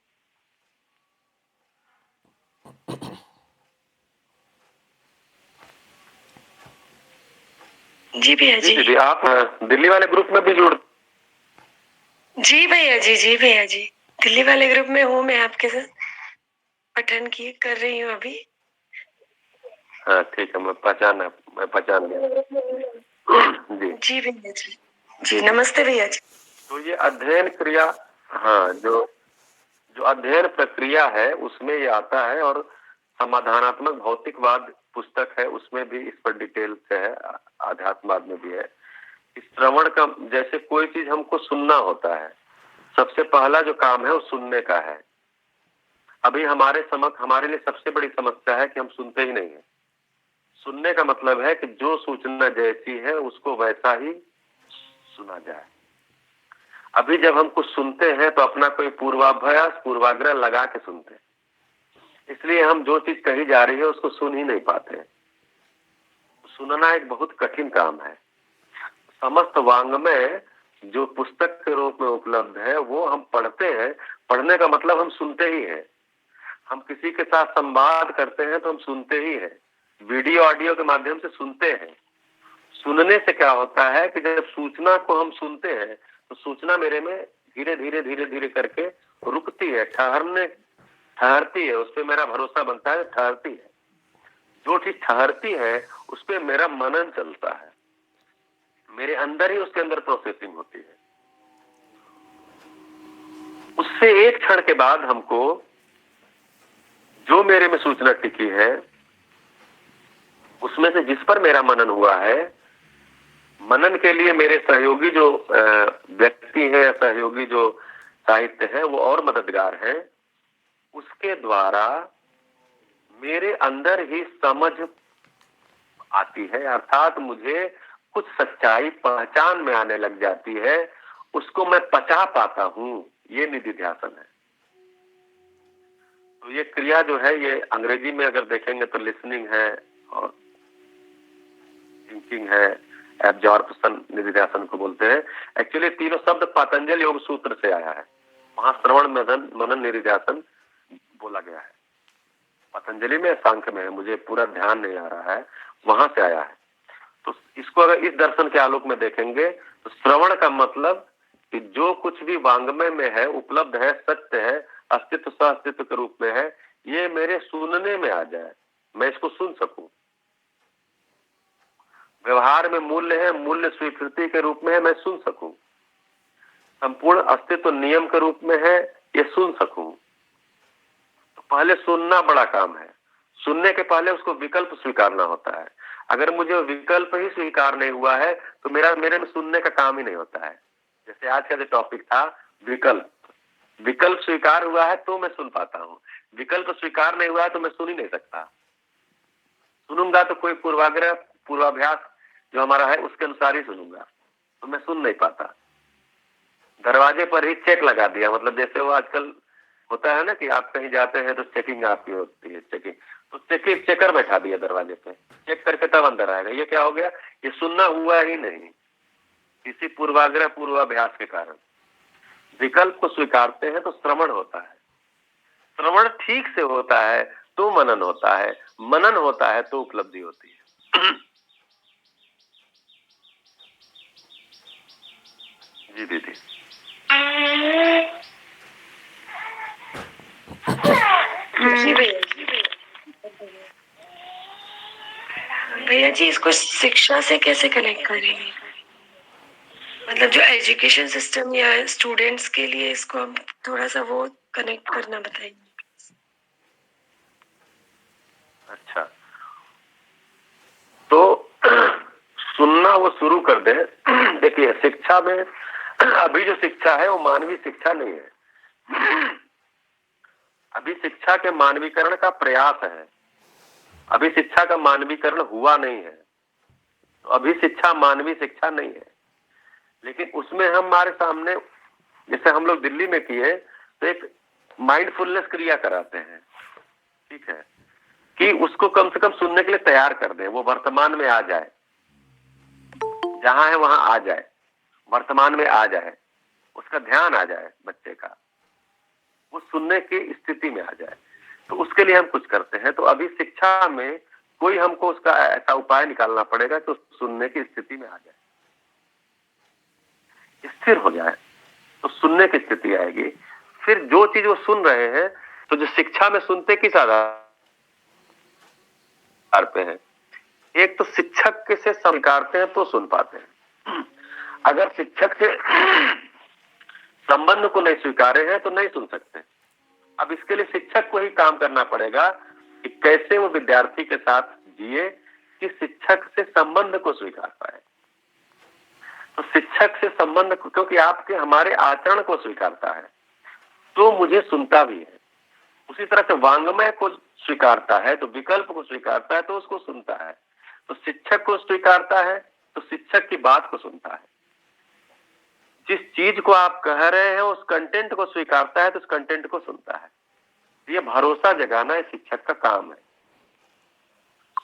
जी भैया जी। दीदी आप दिल्ली वाले ग्रुप में भी जुड़? जी भैया जी, जी भैया जी, दिल्ली वाले ग्रुप में हूँ मैं, आपके साथ पठन कर रही हूँ अभी। हाँ ठीक है, मैं पहचान गया। जी जी भैया जी। जी नमस्ते भैया जी। तो ये अध्ययन क्रिया, हाँ, जो अध्ययन प्रक्रिया है उसमें ये आता है और समाधानात्मक भौतिकवाद पुस्तक है, उसमें भी इस पर डिटेल से है, आध्यात्मवाद में भी है। इस श्रवण का, जैसे कोई चीज हमको सुनना होता है, सबसे पहला जो काम है वो सुनने का है। अभी हमारे लिए सबसे बड़ी समस्या है कि हम सुनते ही नहीं है। सुनने का मतलब है कि जो सूचना जैसी है उसको वैसा ही सुना जाए। अभी जब हम कुछ सुनते हैं तो अपना कोई पूर्वाभ्यास, पूर्वाग्रह लगा के सुनते हैं, इसलिए हम जो चीज कही जा रही है उसको सुन ही नहीं पाते। सुनना एक बहुत कठिन काम है। समस्त वांग्मय जो पुस्तक के रूप में उपलब्ध है वो हम पढ़ते हैं। पढ़ने का मतलब हम सुनते ही हैं। हम किसी के साथ संवाद करते हैं तो हम सुनते ही हैं, वीडियो ऑडियो के माध्यम से सुनते हैं। सुनने से क्या होता है कि जब सूचना को हम सुनते हैं तो सूचना मेरे में धीरे धीरे करके रुकती है, ठहरती है, उस पर मेरा भरोसा बनता है, ठहरती है। जो चीज ठहरती है उस पर मेरा मनन चलता है, मेरे अंदर ही उसके अंदर प्रोसेसिंग होती है। उससे एक क्षण के बाद हमको जो मेरे में सूचना टिकी है उसमें से जिस पर मेरा मनन हुआ है, मनन के लिए मेरे सहयोगी जो व्यक्ति है, सहयोगी जो साहित्य है वो और मददगार है, उसके द्वारा मेरे अंदर ही समझ आती है। अर्थात मुझे कुछ सच्चाई पहचान में आने लग जाती है, उसको मैं पचा पाता हूं, ये निधिध्यासन है। तो ये क्रिया जो है, ये अंग्रेजी में अगर देखेंगे तो लिसनिंग है और थिंकिंग है, एब्जॉर्प्शन निधिध्यासन को बोलते हैं। एक्चुअली तीनों शब्द पतंजलि योग सूत्र से आया है, वहां श्रवण मनन निधिध्यासन बोला गया है। पतंजलि में, सांख्य में है, मुझे पूरा ध्यान नहीं आ रहा है, वहां से आया है। तो इसको अगर इस दर्शन के आलोक में देखेंगे तो श्रवण का मतलब कि जो कुछ भी वांग्मय में है, उपलब्ध है, सत्य है, अस्तित्व सह अस्तित्व के रूप में है, ये मेरे सुनने में आ जाए, मैं इसको सुन सकूं। व्यवहार में मूल्य है, मूल्य स्वीकृति के रूप में है, मैं सुन सकूं। संपूर्ण अस्तित्व नियम के रूप में है, ये सुन सकूं। तो पहले सुनना बड़ा काम है, सुनने के पहले उसको विकल्प स्वीकारना होता है। अगर मुझे विकल्प ही स्वीकार नहीं हुआ है तो मेरे में सुनने का काम ही नहीं होता है। जैसे आज का जो टॉपिक था विकल्प, विकल्प स्वीकार हुआ है तो मैं सुन पाता हूँ, विकल्प स्वीकार नहीं हुआ है तो मैं सुन ही नहीं सकता। सुनूंगा तो कोई पूर्वाग्रह पूर्वाभ्यास जो हमारा है उसके अनुसार ही सुनूंगा, तो मैं सुन नहीं पाता। दरवाजे पर ही चेक लगा दिया, मतलब जैसे वो आजकल होता है ना कि आप कहीं जाते हैं तो चेकिंग आपकी होती है, चेकिंग, तो चेकर बैठा दिया दरवाजे पे, चेक करके तब अंदर आएगा। ये क्या हो गया? ये सुनना हुआ ही नहीं, किसी पूर्वाग्रह पूर्वाभ्यास के कारण। विकल्प को स्वीकारते हैं तो श्रवण होता है, श्रवण ठीक से होता है तो मनन होता है, मनन होता है तो उपलब्धि होती है। जी दीदी। जी भैया जी, इसको शिक्षा से कैसे कनेक्ट करेंगे? मतलब जो एजुकेशन सिस्टम या स्टूडेंट्स के लिए इसको हम थोड़ा सा वो कनेक्ट करना बताइए। अच्छा, तो सुनना वो शुरू कर दे। देखिए, शिक्षा में अभी जो शिक्षा है वो मानवीय शिक्षा नहीं है, अभी शिक्षा के मानवीकरण का प्रयास है, अभी शिक्षा का मानवीकरण हुआ नहीं है, तो अभी शिक्षा मानवीय शिक्षा नहीं है। लेकिन उसमें हमारे सामने, जैसे हम लोग दिल्ली में किए, तो एक माइंडफुलनेस क्रिया कराते हैं, ठीक है, कि उसको कम से कम सुनने के लिए तैयार कर दें, वो वर्तमान में आ जाए, जहां है वहां आ जाए, वर्तमान में आ जाए, उसका ध्यान आ जाए बच्चे का, वो सुनने की स्थिति में आ जाए। तो उसके लिए हम कुछ करते हैं। तो अभी शिक्षा में कोई हमको उसका ऐसा उपाय निकालना पड़ेगा तो सुनने की स्थिति में आ जाए, स्थिर हो जाए, तो सुनने की स्थिति आएगी। फिर जो चीज वो सुन रहे हैं, तो जो शिक्षा में सुनते किस आधार पे है? एक तो शिक्षक के से स्वीकारते हैं तो सुन पाते हैं, अगर शिक्षक से संबंध को नहीं स्वीकारे हैं तो नहीं सुन सकते। अब इसके लिए शिक्षक को ही काम करना पड़ेगा कि कैसे वो विद्यार्थी के साथ जिए कि शिक्षक से संबंध को स्वीकार पाए। तो शिक्षक से संबंध, क्योंकि आपके हमारे आचरण को स्वीकारता है तो मुझे सुनता भी है, उसी तरह से वांग्मय को स्वीकारता है तो विकल्प को स्वीकारता है तो उसको सुनता है। तो शिक्षक को स्वीकारता है तो शिक्षक की बात को सुनता है, जिस चीज को आप कह रहे हैं उस कंटेंट को स्वीकारता है तो उस कंटेंट को सुनता है। ये भरोसा जगाना शिक्षक का काम है।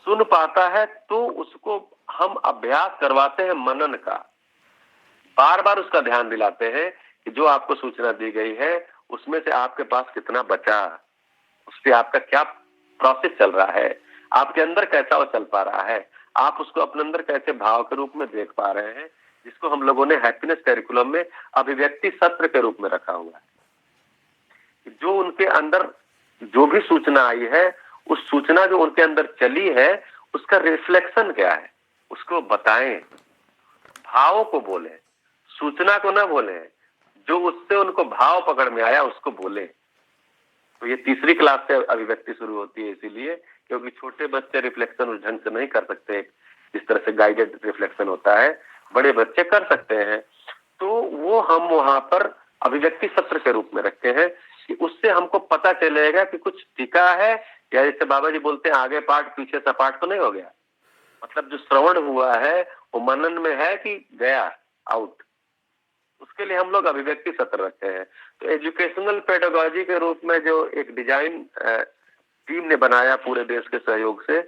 सुन पाता है तो उसको हम अभ्यास करवाते हैं मनन का, बार बार उसका ध्यान दिलाते हैं कि जो आपको सूचना दी गई है उसमें से आपके पास कितना बचा, उस पर आपका क्या प्रोसेस चल रहा है, आपके अंदर कैसा वो चल पा रहा है, आप उसको अपने अंदर कैसे भाव के रूप में देख पा रहे हैं, जिसको हम लोगों ने हैप्पीनेस करिकुलम में अभिव्यक्ति सत्र के रूप में रखा हुआ है। जो उनके अंदर जो भी सूचना आई है, उस सूचना जो उनके अंदर चली है उसका रिफ्लेक्शन क्या है उसको बताएं, भावों को बोले, सूचना को ना बोले, जो उससे उनको भाव पकड़ में आया उसको बोले। तो ये तीसरी क्लास से अभिव्यक्ति शुरू होती है, इसीलिए क्योंकि छोटे बच्चे रिफ्लेक्शन उस ढंग से नहीं कर सकते, इस तरह से गाइडेड रिफ्लेक्शन होता है, बड़े बच्चे कर सकते हैं। तो वो हम वहां पर अभिव्यक्ति सत्र के रूप में रखते हैं कि उससे हमको पता चलेगा कि कुछ टिका है, या जैसे बाबा जी बोलते हैं आगे पाठ पीछे सपाट तो नहीं हो गया। मतलब जो श्रवण हुआ है वो मनन में है कि गया आउट, उसके लिए हम लोग अभिव्यक्ति सत्र रखते हैं। तो एजुकेशनल पेडागोजी के रूप में जो एक डिजाइन टीम ने बनाया पूरे देश के सहयोग से,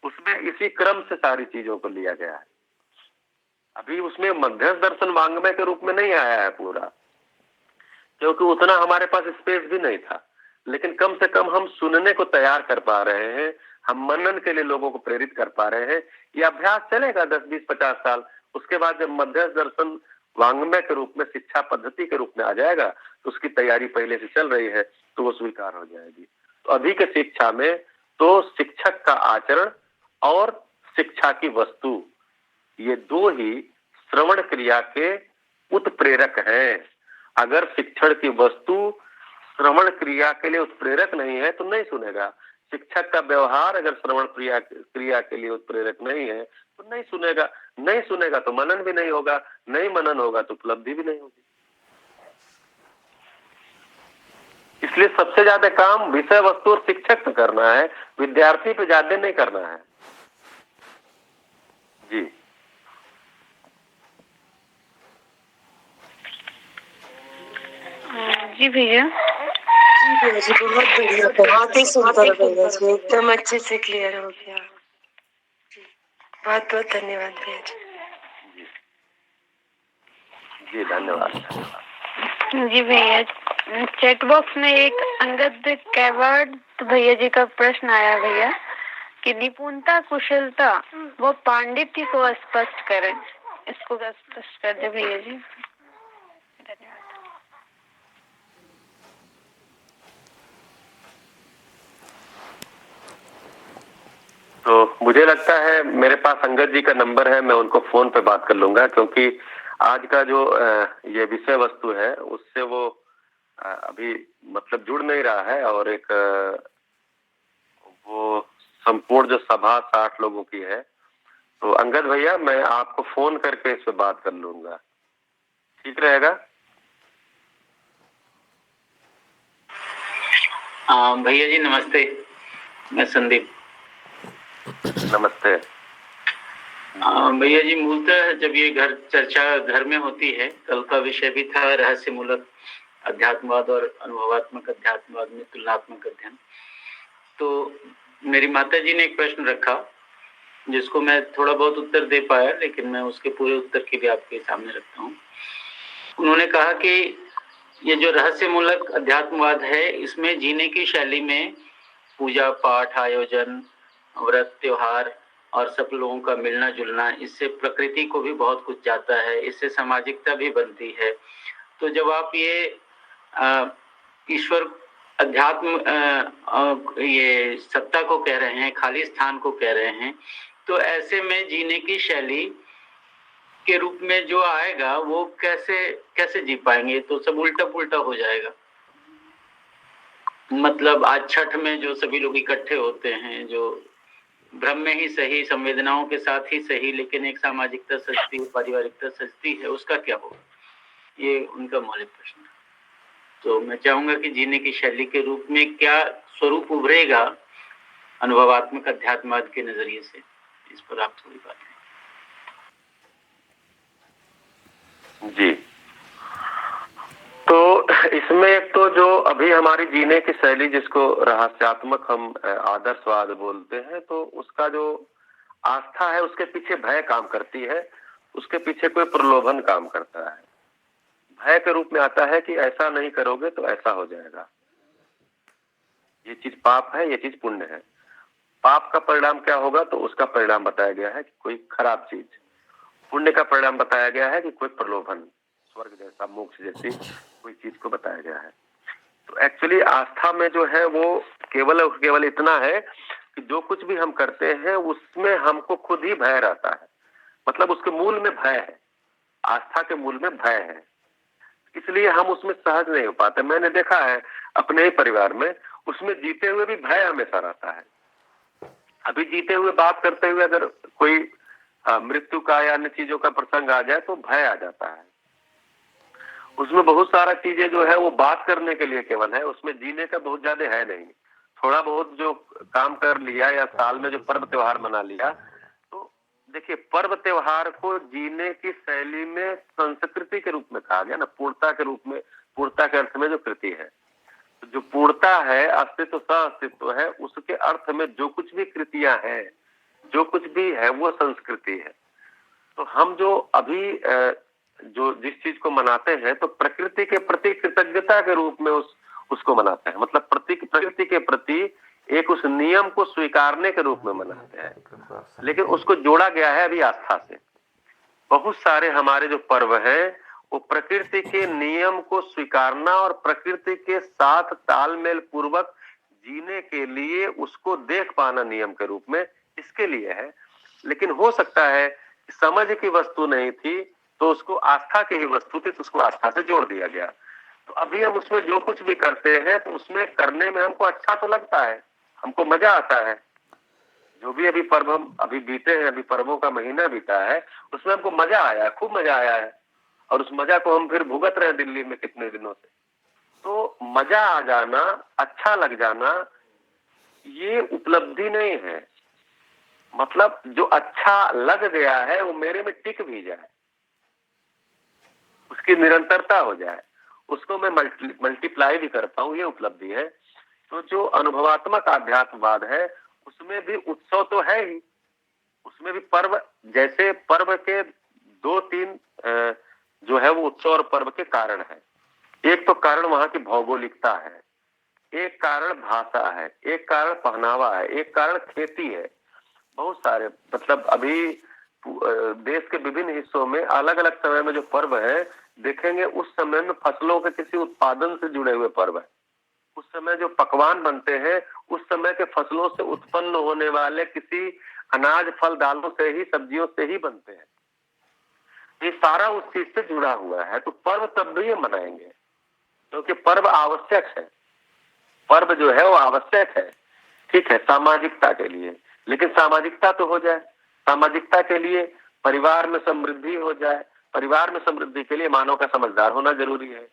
उसमें इसी क्रम से सारी चीजों को लिया गया है। अभी उसमें मध्यस्थ दर्शन वांग्मय के रूप में नहीं आया है पूरा, क्योंकि उतना हमारे पास स्पेस भी नहीं था, लेकिन कम से कम हम सुनने को तैयार कर पा रहे हैं, हम मनन के लिए लोगों को प्रेरित कर पा रहे हैं। ये अभ्यास चलेगा 10, 20, 50 साल। उसके बाद जब मध्यस्थ दर्शन वांग्मय के रूप में शिक्षा पद्धति के रूप में आ जाएगा तो उसकी तैयारी पहले से चल रही है, तो वो स्वीकार हो जाएगी। तो अभी के शिक्षा में तो शिक्षक का आचरण और शिक्षा की वस्तु, ये दो ही श्रवण क्रिया के उत्प्रेरक हैं। अगर शिक्षण की वस्तु श्रवण क्रिया के लिए उत्प्रेरक नहीं है तो नहीं सुनेगा। शिक्षक का व्यवहार अगर श्रवण क्रिया के लिए उत्प्रेरक नहीं है तो नहीं सुनेगा। नहीं सुनेगा तो मनन भी नहीं होगा, नहीं मनन होगा तो उपलब्धि भी नहीं होगी। इसलिए सबसे ज्यादा काम विषय वस्तु और शिक्षक पे करना है, विद्यार्थी पे ज्यादा नहीं करना है। जी जी भैया। जी भैया जी, बहुत बढ़िया, बहुत ही सुंदर भैया जी, एकदम अच्छे से क्लियर हो गया जी। बहुत बहुत धन्यवाद भैया जी। जी धन्यवाद। जी भैया, चैट बॉक्स में एक अंगद कैवर्ड भैया जी का प्रश्न आया भैया कि निपुणता, कुशलता व पांडित्य को स्पष्ट करें। इसको स्पष्ट कर दे भैया जी। धन्यवाद। तो मुझे लगता है मेरे पास अंगद जी का नंबर है, मैं उनको फोन पे बात कर लूंगा, क्योंकि आज का जो ये विषय वस्तु है उससे वो अभी मतलब जुड़ नहीं रहा है, और एक वो संपूर्ण जो सभा 60 लोगों की है, तो अंगद भैया मैं आपको फोन करके इस पे बात कर लूंगा, ठीक रहेगा? भैया जी नमस्ते, मैं संदीप। नमस्ते भैया जी, मूलतः जब ये चर्चा घर में होती है, कल का विषय भी था रहस्य मूलक अध्यात्मवाद और अनुभवात्मक अध्यात्मवाद में तुलनात्मक अध्ययन। तो मेरी माता जी ने एक प्रश्न रखा जिसको मैं थोड़ा बहुत उत्तर दे पाया, लेकिन मैं उसके पूरे उत्तर के लिए आपके सामने रखता हूँ। उन्होंने कहा कि ये जो रहस्य मूलक अध्यात्मवाद है, इसमें जीने की शैली में पूजा पाठ, आयोजन, व्रत, त्योहार और सब लोगों का मिलना जुलना, इससे प्रकृति को भी बहुत कुछ जाता है, इससे सामाजिकता भी बनती है। तो जब आप ये ईश्वर अध्यात्म ये सत्ता को कह रहे हैं, खाली स्थान को कह रहे हैं, तो ऐसे में जीने की शैली के रूप में जो आएगा वो कैसे जी पाएंगे? तो सब उल्टा पुल्टा हो जाएगा। मतलब आज छठ में जो सभी लोग इकट्ठे होते हैं, जो भ्रम में ही सही, संवेदनाओं के साथ ही सही, लेकिन एक सामाजिकता सजती है, पारिवारिकता सजती है, उसका क्या होगा? ये उनका मौलिक प्रश्न है। तो मैं चाहूंगा कि जीने की शैली के रूप में क्या स्वरूप उभरेगा अनुभवात्मक अध्यात्मवाद के नजरिए से, इस पर आप थोड़ी बात करें। जी, तो इसमें एक तो जो अभी हमारी जीने की शैली, जिसको रहस्यात्मक हम आदर्शवाद बोलते हैं, तो उसका जो आस्था है उसके पीछे भय काम करती है, उसके पीछे कोई प्रलोभन काम करता है। भय के रूप में आता है कि ऐसा नहीं करोगे तो ऐसा हो जाएगा, ये चीज पाप है, ये चीज पुण्य है। पाप का परिणाम क्या होगा तो उसका परिणाम बताया गया है कि कोई खराब चीज, पुण्य का परिणाम बताया गया है कि कोई प्रलोभन, स्वर्ग जैसा, मोक्ष जैसी कोई चीज को बताया गया है। तो एक्चुअली आस्था में जो है वो केवल इतना है कि जो कुछ भी हम करते हैं उसमें हमको खुद ही भय रहता है, मतलब उसके मूल में भय है, आस्था के मूल में भय है, इसलिए हम उसमें सहज नहीं हो पाते। मैंने देखा है अपने ही परिवार में, उसमें जीते हुए भी भय हमेशा रहता है। अभी जीते हुए बात करते हुए अगर कोई मृत्यु का या अन्य चीजों का प्रसंग आ जाए तो भय आ जाता है। उसमें बहुत सारा चीजें जो है वो बात करने के लिए केवल है, उसमें जीने का बहुत ज्यादा है नहीं। थोड़ा बहुत जो काम कर लिया या साल में जो पर्व त्योहार मना लिया, तो देखिए, पर्व त्योहार को जीने की शैली में संस्कृति के रूप में कहा गया ना, पूर्णता के रूप में, पूर्णता के अर्थ में जो कृति है, तो जो पूर्णता है, अस्तित्व सह अस्तित्व है, उसके अर्थ में जो कुछ भी कृतियां हैं, जो कुछ भी है, वो संस्कृति है। तो हम जो अभी जो जिस चीज को मनाते हैं, तो प्रकृति के प्रति कृतज्ञता के रूप में उसको मनाते हैं। मतलब प्रकृति के प्रति एक उस नियम को स्वीकारने के रूप में मनाते हैं, लेकिन उसको जोड़ा गया है अभी आस्था से। बहुत सारे हमारे जो पर्व हैं, वो प्रकृति के नियम को स्वीकारना और प्रकृति के साथ तालमेल पूर्वक जीने के लिए उसको देख पाना नियम के रूप में, इसके लिए है। लेकिन हो सकता है समझ की वस्तु नहीं थी, तो उसको आस्था की ही वस्तु थी, तो उसको आस्था से जोड़ दिया गया। तो अभी हम उसमें जो कुछ भी करते हैं, तो उसमें करने में हमको अच्छा तो लगता है, हमको मजा आता है। जो भी अभी पर्व हम अभी बीते हैं, अभी पर्वों का महीना बीता है, उसमें हमको मजा आया, खूब मजा आया है, और उस मजा को हम फिर भुगत रहे हैं दिल्ली में कितने दिनों से। तो मजा आ जाना, अच्छा लग जाना, ये उपलब्धि नहीं है। मतलब जो अच्छा लग गया है वो मेरे में टिक भी जाए, उसकी निरंतरता हो जाए, उसको मैं मल्टीप्लाई भी कर पाऊं, ये उपलब्धि है। तो जो अनुभवात्मक आध्यात्मवाद है, उसमें भी उत्सव तो है ही, उसमें भी पर्व, जैसे पर्व के 2-3 जो है वो उत्सव और पर्व के कारण है। एक तो कारण वहां की भौगोलिकता है, एक कारण भाषा है, एक कारण पहनावा है, एक कारण खेती है। बहुत सारे, मतलब अभी देश के विभिन्न हिस्सों में अलग अलग समय में जो पर्व है, देखेंगे उस समय में फसलों के किसी उत्पादन से जुड़े हुए पर्व है। उस समय जो पकवान बनते हैं, उस समय के फसलों से उत्पन्न होने वाले किसी अनाज, फल, दालों से ही, सब्जियों से ही बनते हैं। ये सारा उस चीज से जुड़ा हुआ है। तो पर्व तब भी मनाएंगे, क्योंकि पर्व आवश्यक है। पर्व जो है वो आवश्यक है, ठीक है, सामाजिकता के लिए। लेकिन सामाजिकता तो हो जाए, सामाजिकता के लिए परिवार में समृद्धि हो जाए। परिवार में समृद्धि के लिए मानव का समझदार होना जरूरी है।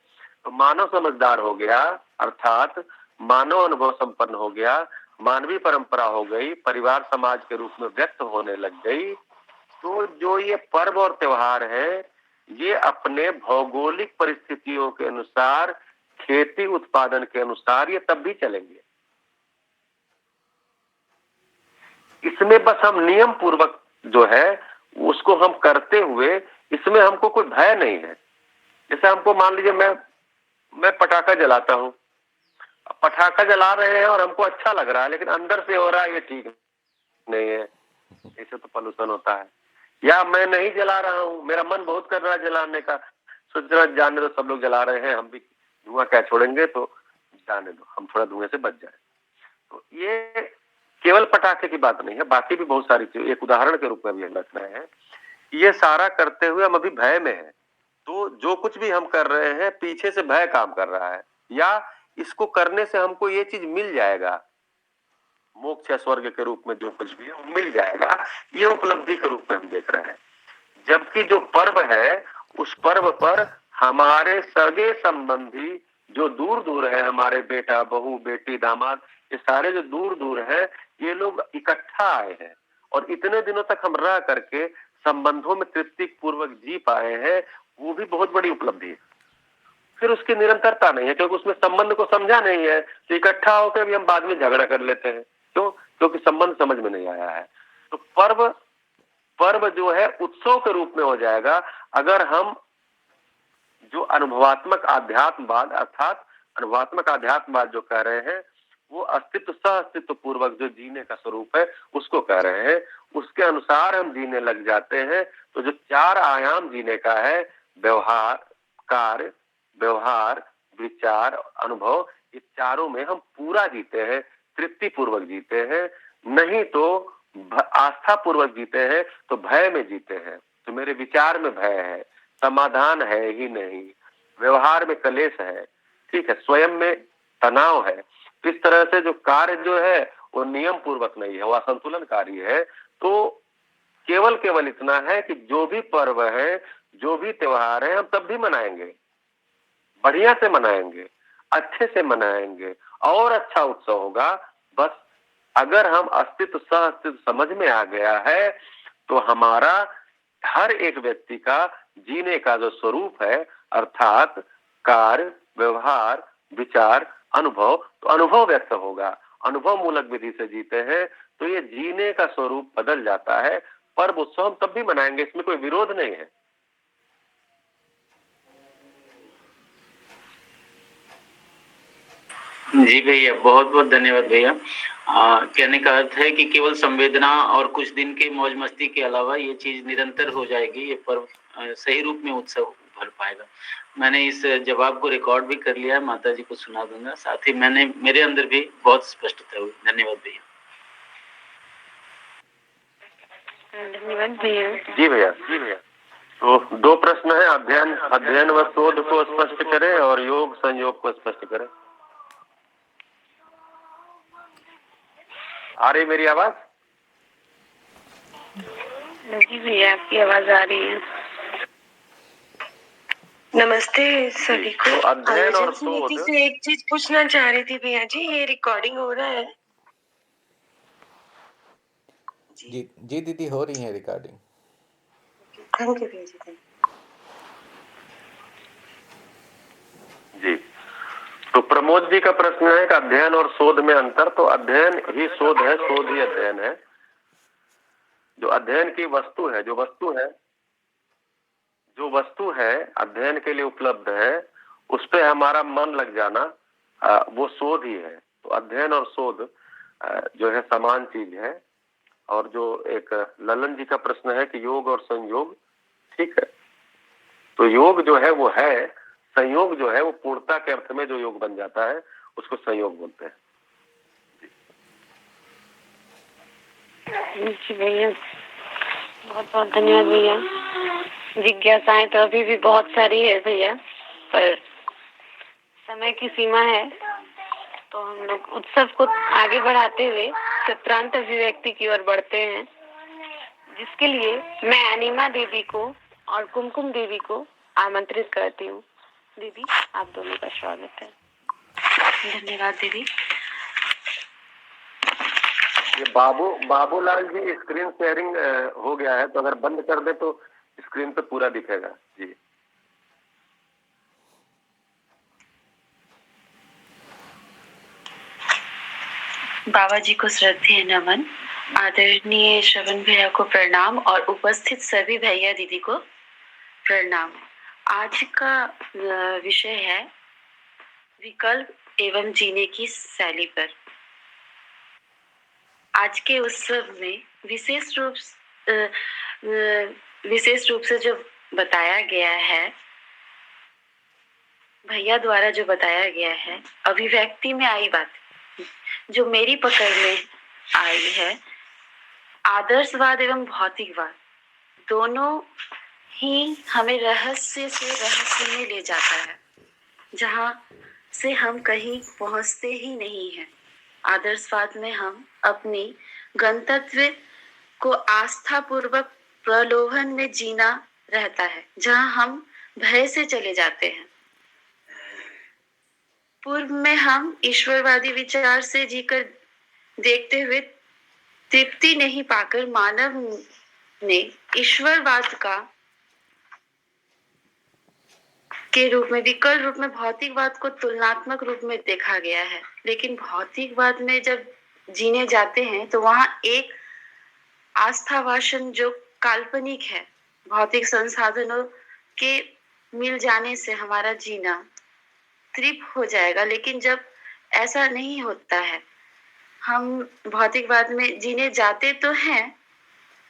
तो मानव समझदार हो गया, अर्थात मानव अनुभव संपन्न हो गया, मानवीय परंपरा हो गई, परिवार समाज के रूप में व्यक्त होने लग गई। तो जो ये पर्व और त्योहार है, ये अपने भौगोलिक परिस्थितियों के अनुसार, खेती उत्पादन के अनुसार ये तब भी चलेंगे। इसमें बस हम नियम पूर्वक जो है उसको हम करते हुए, इसमें हमको कोई भय नहीं है। जैसे हमको मान लीजिए मैं पटाखा जलाता हूँ, पटाखा जला रहे हैं और हमको अच्छा लग रहा है, लेकिन अंदर से हो रहा है ये ठीक नहीं है, ऐसे तो पॉल्यूशन होता है। या मैं नहीं जला रहा हूँ, मेरा मन बहुत कर रहा है जलाने का, सोच रहा जाने दो, सब लोग जला रहे हैं, हम भी धुआं क्या छोड़ेंगे, तो जाने दो, हम थोड़ा धुएं से बच जाए। तो ये केवल पटाखे की बात नहीं है, बाकी भी बहुत सारी चीज, एक उदाहरण के रूप में भी हम रख रहे हैं। ये सारा करते हुए हम अभी भय में हैं। तो जो कुछ भी हम कर रहे हैं, पीछे से भय काम कर रहा है, या इसको करने से हमको ये चीज मिल जाएगा, मोक्ष या स्वर्ग के रूप में जो कुछ भी है वो मिल जाएगा, ये उपलब्धि के रूप में हम देख रहे हैं। जबकि जो पर्व है, उस पर्व पर हमारे सगे संबंधी जो दूर दूर है, हमारे बेटा, बहू, बेटी, दामाद, ये सारे जो दूर दूर है, ये लोग इकट्ठा आए हैं और इतने दिनों तक हम रह करके संबंधों में तृप्ति पूर्वक जी पाए हैं, वो भी बहुत बड़ी उपलब्धि है। फिर उसकी निरंतरता नहीं है, क्योंकि उसमें संबंध को समझा नहीं है, तो इकट्ठा होकर भी हम बाद में झगड़ा कर लेते हैं। क्यों? क्योंकि संबंध समझ में नहीं आया है। तो पर्व जो है उत्सव के रूप में हो जाएगा अगर हम जो अनुभवात्मक आध्यात्मवाद, अर्थात अनुभवात्मक आध्यात्मवाद जो कह रहे हैं, वो अस्तित्व सह अस्तित्व पूर्वक जो जीने का स्वरूप है उसको कह रहे हैं, उसके अनुसार हम जीने लग जाते हैं। तो जो 4 आयाम जीने का है, व्यवहार, कार्य, व्यवहार, विचार, अनुभव, ये चारों में हम पूरा जीते हैं, तृप्ति पूर्वक जीते हैं। नहीं तो आस्था पूर्वक जीते हैं तो भय में जीते हैं। तो मेरे विचार में भय है, समाधान है ही नहीं, व्यवहार में कलेश है, ठीक है, स्वयं में तनाव है। तो इस तरह से जो कार्य जो है वो नियम पूर्वक नहीं है, वो असंतुलनकारी है। तो केवल इतना है कि जो भी पर्व है, जो भी त्योहार है, हम तब भी मनाएंगे, बढ़िया से मनाएंगे, अच्छे से मनाएंगे, और अच्छा उत्सव होगा। बस अगर हम अस्तित्व सह अस्तित्व समझ में आ गया है, तो हमारा हर एक व्यक्ति का जीने का जो स्वरूप है, अर्थात कार्य, व्यवहार, विचार, अनुभव, तो अनुभव व्यक्त होगा। अनुभव मूलक विधि से जीते हैं तो ये जीने का स्वरूप बदल जाता है। पर्व उत्सव हम तब भी मनाएंगे, इसमें कोई विरोध नहीं है। जी भैया, बहुत बहुत धन्यवाद भैया। कहने का अर्थ है कि केवल संवेदना और कुछ दिन के मौज मस्ती के अलावा ये चीज निरंतर हो जाएगी, ये पर्व सही रूप में उत्सव भर पाएगा। मैंने इस जवाब को रिकॉर्ड भी कर लिया है, माता जी को सुना दूंगा। साथ ही मेरे अंदर भी बहुत स्पष्टता हुई। धन्यवाद भैया। धन्यवाद भैया। जी भैया, जी भैया। तो 2 प्रश्न है, अध्ययन व शोध को स्पष्ट करें और योग संयोग को स्पष्ट करें। आ रही मेरी आवाज? जी भैया, आपकी आवाज आ रही है। नमस्ते सभी को। तो अध्ययन और आयोजन समिति शोध, से एक चीज पूछना चाह रही थी भैया जी, ये रिकॉर्डिंग हो रहा है? जी जी दीदी, हो रही है रिकॉर्डिंग। थैंक यू भैया जी, थैंक जी। तो प्रमोद जी का प्रश्न है कि अध्ययन और शोध में अंतर। तो अध्ययन ही शोध है, शोध ही अध्ययन है। जो अध्ययन की वस्तु है, जो वस्तु है अध्ययन के लिए उपलब्ध है, उस पे हमारा मन लग जाना, वो शोध ही है। तो अध्ययन और शोध जो है समान चीज है। और जो एक ललन जी का प्रश्न है कि योग और संयोग, ठीक है, तो योग जो है वो है, संयोग जो है वो पूर्णता के अर्थ में जो योग बन जाता है उसको संयोग बोलते हैं। जी भैया, बहुत बहुत धन्यवाद भैया। जिज्ञासाएं तो अभी भी बहुत सारी है भैया, पर समय की सीमा है, तो हम लोग उत्सव को आगे बढ़ाते हुए सत्रांत अभिव्यक्ति की ओर बढ़ते हैं, जिसके लिए मैं अनिमा दीदी को और कुमकुम दीदी को आमंत्रित करती हूँ। दीदी, आप दोनों का स्वागत है। धन्यवाद दीदी। ये बाबूलाल जी, स्क्रीन शेयरिंग हो गया है, तो अगर बंद कर दे तो स्क्रीन पे पूरा दिखेगा। जी। बाबा जी को श्रद्धेय नमन, आदरणीय श्रवण भैया को प्रणाम और उपस्थित सभी भैया दीदी को प्रणाम। आज का विषय है विकल्प एवं जीने की शैली पर। आज के उत्सव में विशेष रूप से जो बताया गया है, भैया द्वारा जो बताया गया है, अभिव्यक्ति में आई बात जो मेरी पकड़ में आई है, आदर्शवाद एवं भौतिकवाद दोनों ही हमें रहस्य से रहस्य में ले जाता है, जहां से हम कहीं पहुंचते ही नहीं हैं। आदर्शवाद में हम अपनी गंतव्य को आस्था पूर्वक प्रलोभन में जीना रहता है, जहां हम भय से चले जाते हैं। पूर्व में हम ईश्वरवादी विचार से जीकर देखते हुए तृप्ति नहीं पाकर मानव ने ईश्वरवाद का के रूप में, विकल्प रूप में भौतिकवाद को तुलनात्मक रूप में देखा गया है। लेकिन भौतिकवाद में जब जीने जाते हैं तो वहां एक आस्थावासन जो काल्पनिक है, भौतिक संसाधनों के मिल जाने से हमारा जीना तृप्त हो जाएगा। लेकिन जब ऐसा नहीं होता है, हम भौतिकवाद में जीने जाते तो हैं,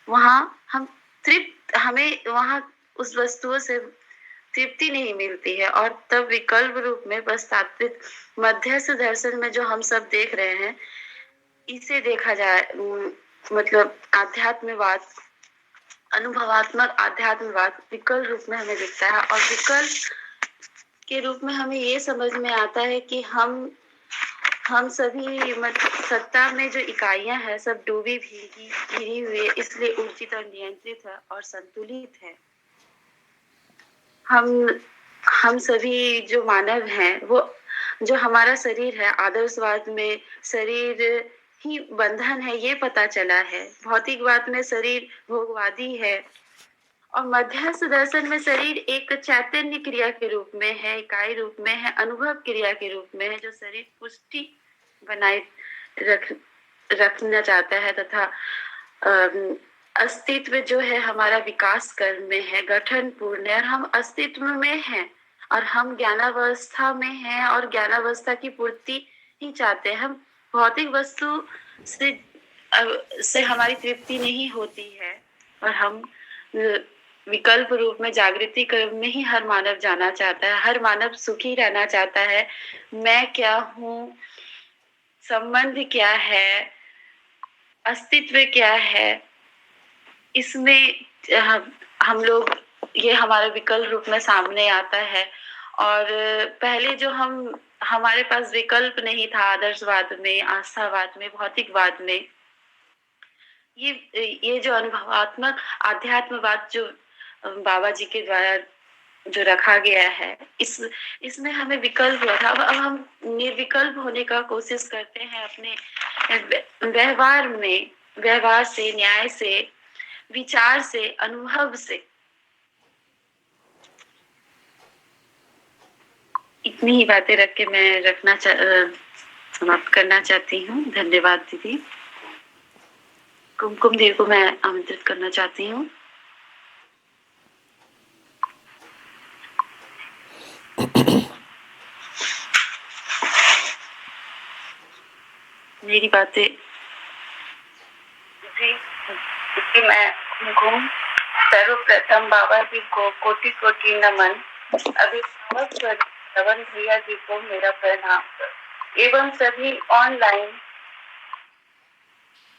वहां हम हमें वहां उस वस्तुओं से तृप्ति नहीं मिलती है, और तब विकल्प रूप में बस तात्विक मध्यस्थ दर्शन में जो हम सब देख रहे हैं, इसे देखा जाए, मतलब आध्यात्मवाद, अनुभवात्मक आध्यात्मवाद विकल्प रूप में हमें दिखता है। और विकल्प के रूप में हमें ये समझ में आता है कि हम सभी सत्ता में जो इकाइयां हैं सब डूबी भीगी घिरी हुई, इसलिए ऊर्जित और नियंत्रित है और संतुलित है। हम सभी जो मानव हैं, वो जो हमारा शरीर है, आदर्शवाद में शरीर ही बंधन है, ये पता चला है। भौतिकवाद में शरीर भोगवादी है और मध्यस्थ दर्शन में शरीर एक चैतन्य क्रिया के रूप में है, इकाई रूप में है, अनुभव क्रिया के रूप में है, जो शरीर पुष्टि बनाए रखना चाहता है तथा अस्तित्व जो है हमारा विकास कर्म में है, गठन पूर्ण है और हम अस्तित्व में हैं और हम ज्ञानावस्था में हैं और ज्ञानावस्था की पूर्ति ही चाहते हैं। हम भौतिक वस्तु से हमारी तृप्ति नहीं होती है और हम विकल्प रूप में जागृति कर्म में ही हर मानव जाना चाहता है। हर मानव सुखी रहना चाहता है। मैं क्या हूँ, संबंध क्या है, अस्तित्व क्या है, इसमें हम लोग ये हमारे विकल्प रूप में सामने आता है। और पहले जो हमारे पास विकल्प नहीं था आदर्शवाद में, आस्थावाद में, भौतिकवाद में, ये जो अनुभवात्मक आध्यात्मवाद जो बाबा जी के द्वारा जो रखा गया है, इसमें हमें विकल्प हुआ था। अब हम निर्विकल्प होने का कोशिश करते हैं अपने व्यवहार में, व्यवहार से, न्याय से, विचार से, अनुभव से। इतनी ही बातें रख के मैं समाप्त करना चाहती हूँ। धन्यवाद दीदी। कुमकुम देव को मैं आमंत्रित करना चाहती हूँ। मेरी बातें जी मैं कुमकुम, सर्वप्रथम बाबा जी को कोटि कोटि नमन। अभिभावक श्रवण भैया जी को मेरा प्रणाम एवं सभी ऑनलाइन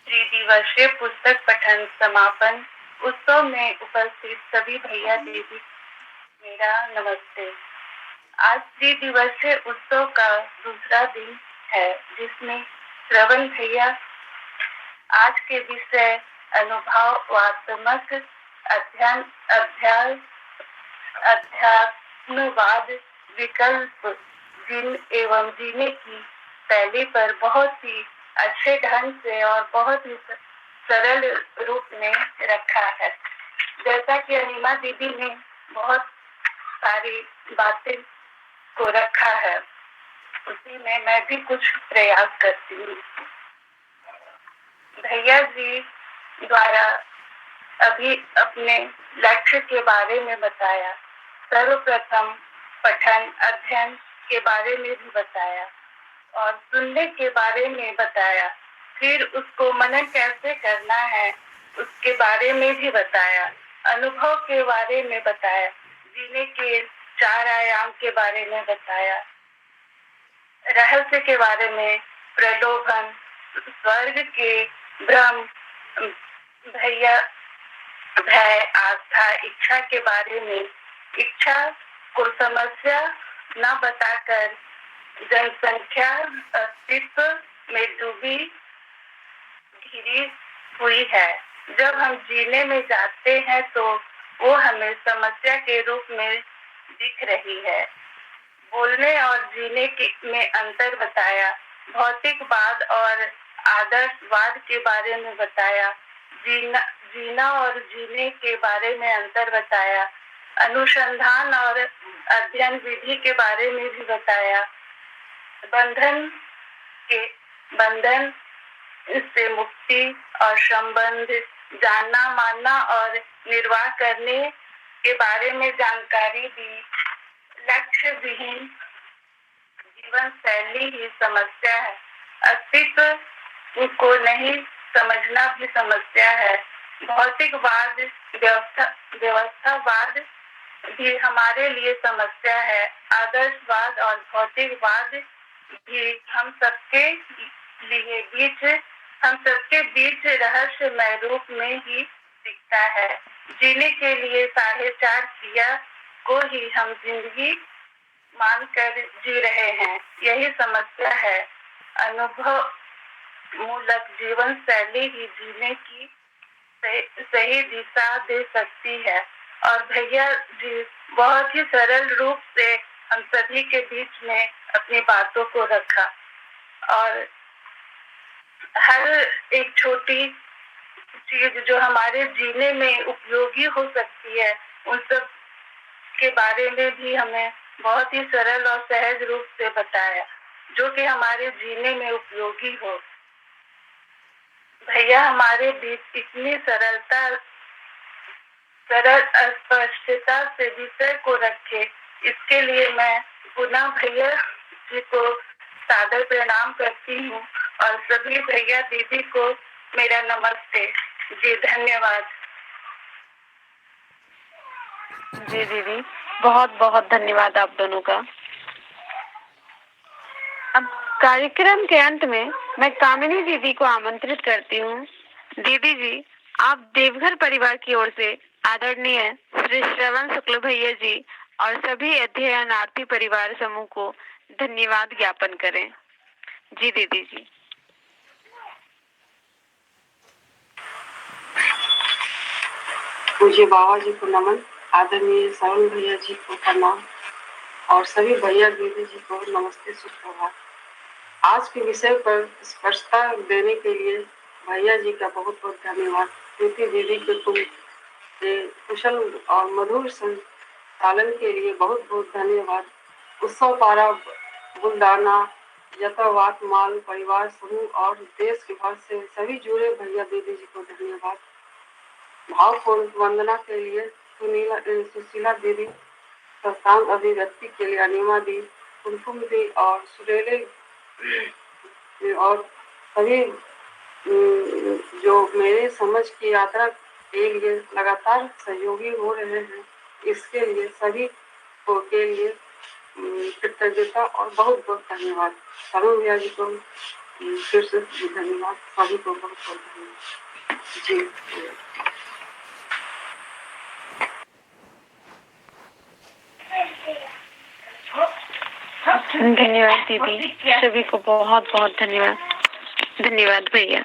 त्रिदिवसीय पुस्तक पठन समापन उत्सव में उपस्थित सभी भैया दीदी मेरा नमस्ते। आज त्रिदिवसीय उत्सव का दूसरा दिन है, जिसमें श्रवण भैया आज के विषय अनुभवात्मक अध्यात्मवाद, विकल्प, जीन एवं जीने की शैली पर बहुत ही अच्छे ढंग से और बहुत ही सरल रूप में रखा है। जैसा कि अनिमा दीदी ने बहुत सारी बातें को रखा है, उसी में मैं भी कुछ प्रयास करती हूँ। भैया जी द्वारा अभी अपने लक्ष्य के बारे में बताया, सर्वप्रथम पठन अध्ययन के बारे में भी बताया और सुनने के बारे में बताया, फिर उसको मनन कैसे करना है उसके बारे में भी बताया, अनुभव के बारे में बताया, जीने के 4 आयाम के बारे में बताया, रहस्य के बारे में, प्रलोभन, स्वर्ग के भ्रम, भय, आस्था, इच्छा के बारे में, इच्छा को समस्या न बताकर जनसंख्या अस्तित्व में डूबी घिरी हुई है। जब हम जीने में जाते हैं तो वो हमें समस्या के रूप में दिख रही है। बोलने और जीने में अंतर बताया, भौतिकवाद और आदर्शवाद के बारे में बताया, जीना और जीने के बारे में अंतर बताया, अनुसंधान और अध्ययन विधि के बारे में भी बताया, बंधन से मुक्ति और संबंध, जानना, मानना और निर्वाह करने के बारे में जानकारी दी। लक्ष्य विहीन जीवन शैली ही समस्या है, अस्तित्व को नहीं समझना भी समस्या है। भौतिकवाद, व्यवस्थावाद भी हमारे लिए समस्या है। आदर्शवाद और भौतिकवाद भी हम सबके बीच रहस्यमय रूप में ही दिखता है। जीने के लिए 4.5 क्रिया को ही हम जिंदगी मानकर जी रहे हैं, यही समस्या है। अनुभव मूलक जीवन शैली ही जीने की सही दिशा दे सकती है। और भैया जी बहुत ही सरल रूप से हम सभी के बीच में अपनी बातों को रखा और हर एक छोटी चीज जो हमारे जीने में उपयोगी हो सकती है, उन सब के बारे में भी हमें बहुत ही सरल और सहज रूप से बताया, जो कि हमारे जीने में उपयोगी हो। भैया हमारे बीच इतनी सरल स्पष्टता से विषय को रखे, इसके लिए मैं पुनः भैया जी को सादर प्रणाम करती हूँ और सभी भैया दीदी को मेरा नमस्ते जी। धन्यवाद जी दीदी, बहुत बहुत धन्यवाद आप दोनों का। अब कार्यक्रम के अंत में मैं कामिनी दीदी को आमंत्रित करती हूँ। दीदी जी, आप देवघर परिवार की ओर से आदरणीय श्री श्रवण शुक्ल भैया जी और सभी अध्ययनार्थी परिवार समूह को धन्यवाद ज्ञापन करें। जी दीदी जी। मुझे बाबा जी को नमन, आदरणीय श्रवण भैया जी को प्रणाम और सभी भैया दीदी जी को नमस्ते, सुप्रभात। आज के विषय पर स्पष्टता देने के लिए भैया जी का बहुत बहुत धन्यवाद। प्रीति दीदी को तुम कुशल और मधुर संचालन के लिए बहुत बहुत धन्यवाद। उत्सव पारा बुलडाना, यथावात माल परिवार समूह और देश के भर से सभी जुड़े भैया दीदी जी को धन्यवाद। भावपूर्ण वंदना के लिए सुशीला दीदी, संस्थान अभिव्यक्ति के लिए अनिमा दी, कुमकुम दी और सुरेले और सभी जो मेरे समझ की यात्रा के लिए लगातार सहयोगी हो रहे हैं, इसके लिए सभी को के लिए कृतज्ञता और बहुत बहुत धन्यवाद। सरोज भैया जी को फिर से धन्यवाद, सभी को बहुत बहुत धन्यवाद जी। धन्यवाद दीदी, सभी को बहुत बहुत धन्यवाद। धन्यवाद भैया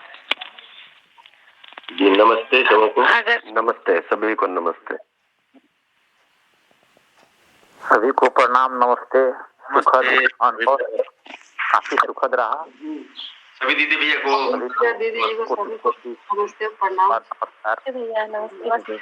जी। नमस्ते सबको। नमस्ते सभी को, नमस्ते सभी को प्रणाम, नमस्ते। सुखद अनुभव काफी सुखद रहा। सभी दीदी भैया को, दीदी जी को सभी को नमस्ते प्रणाम। भैया नमस्ते।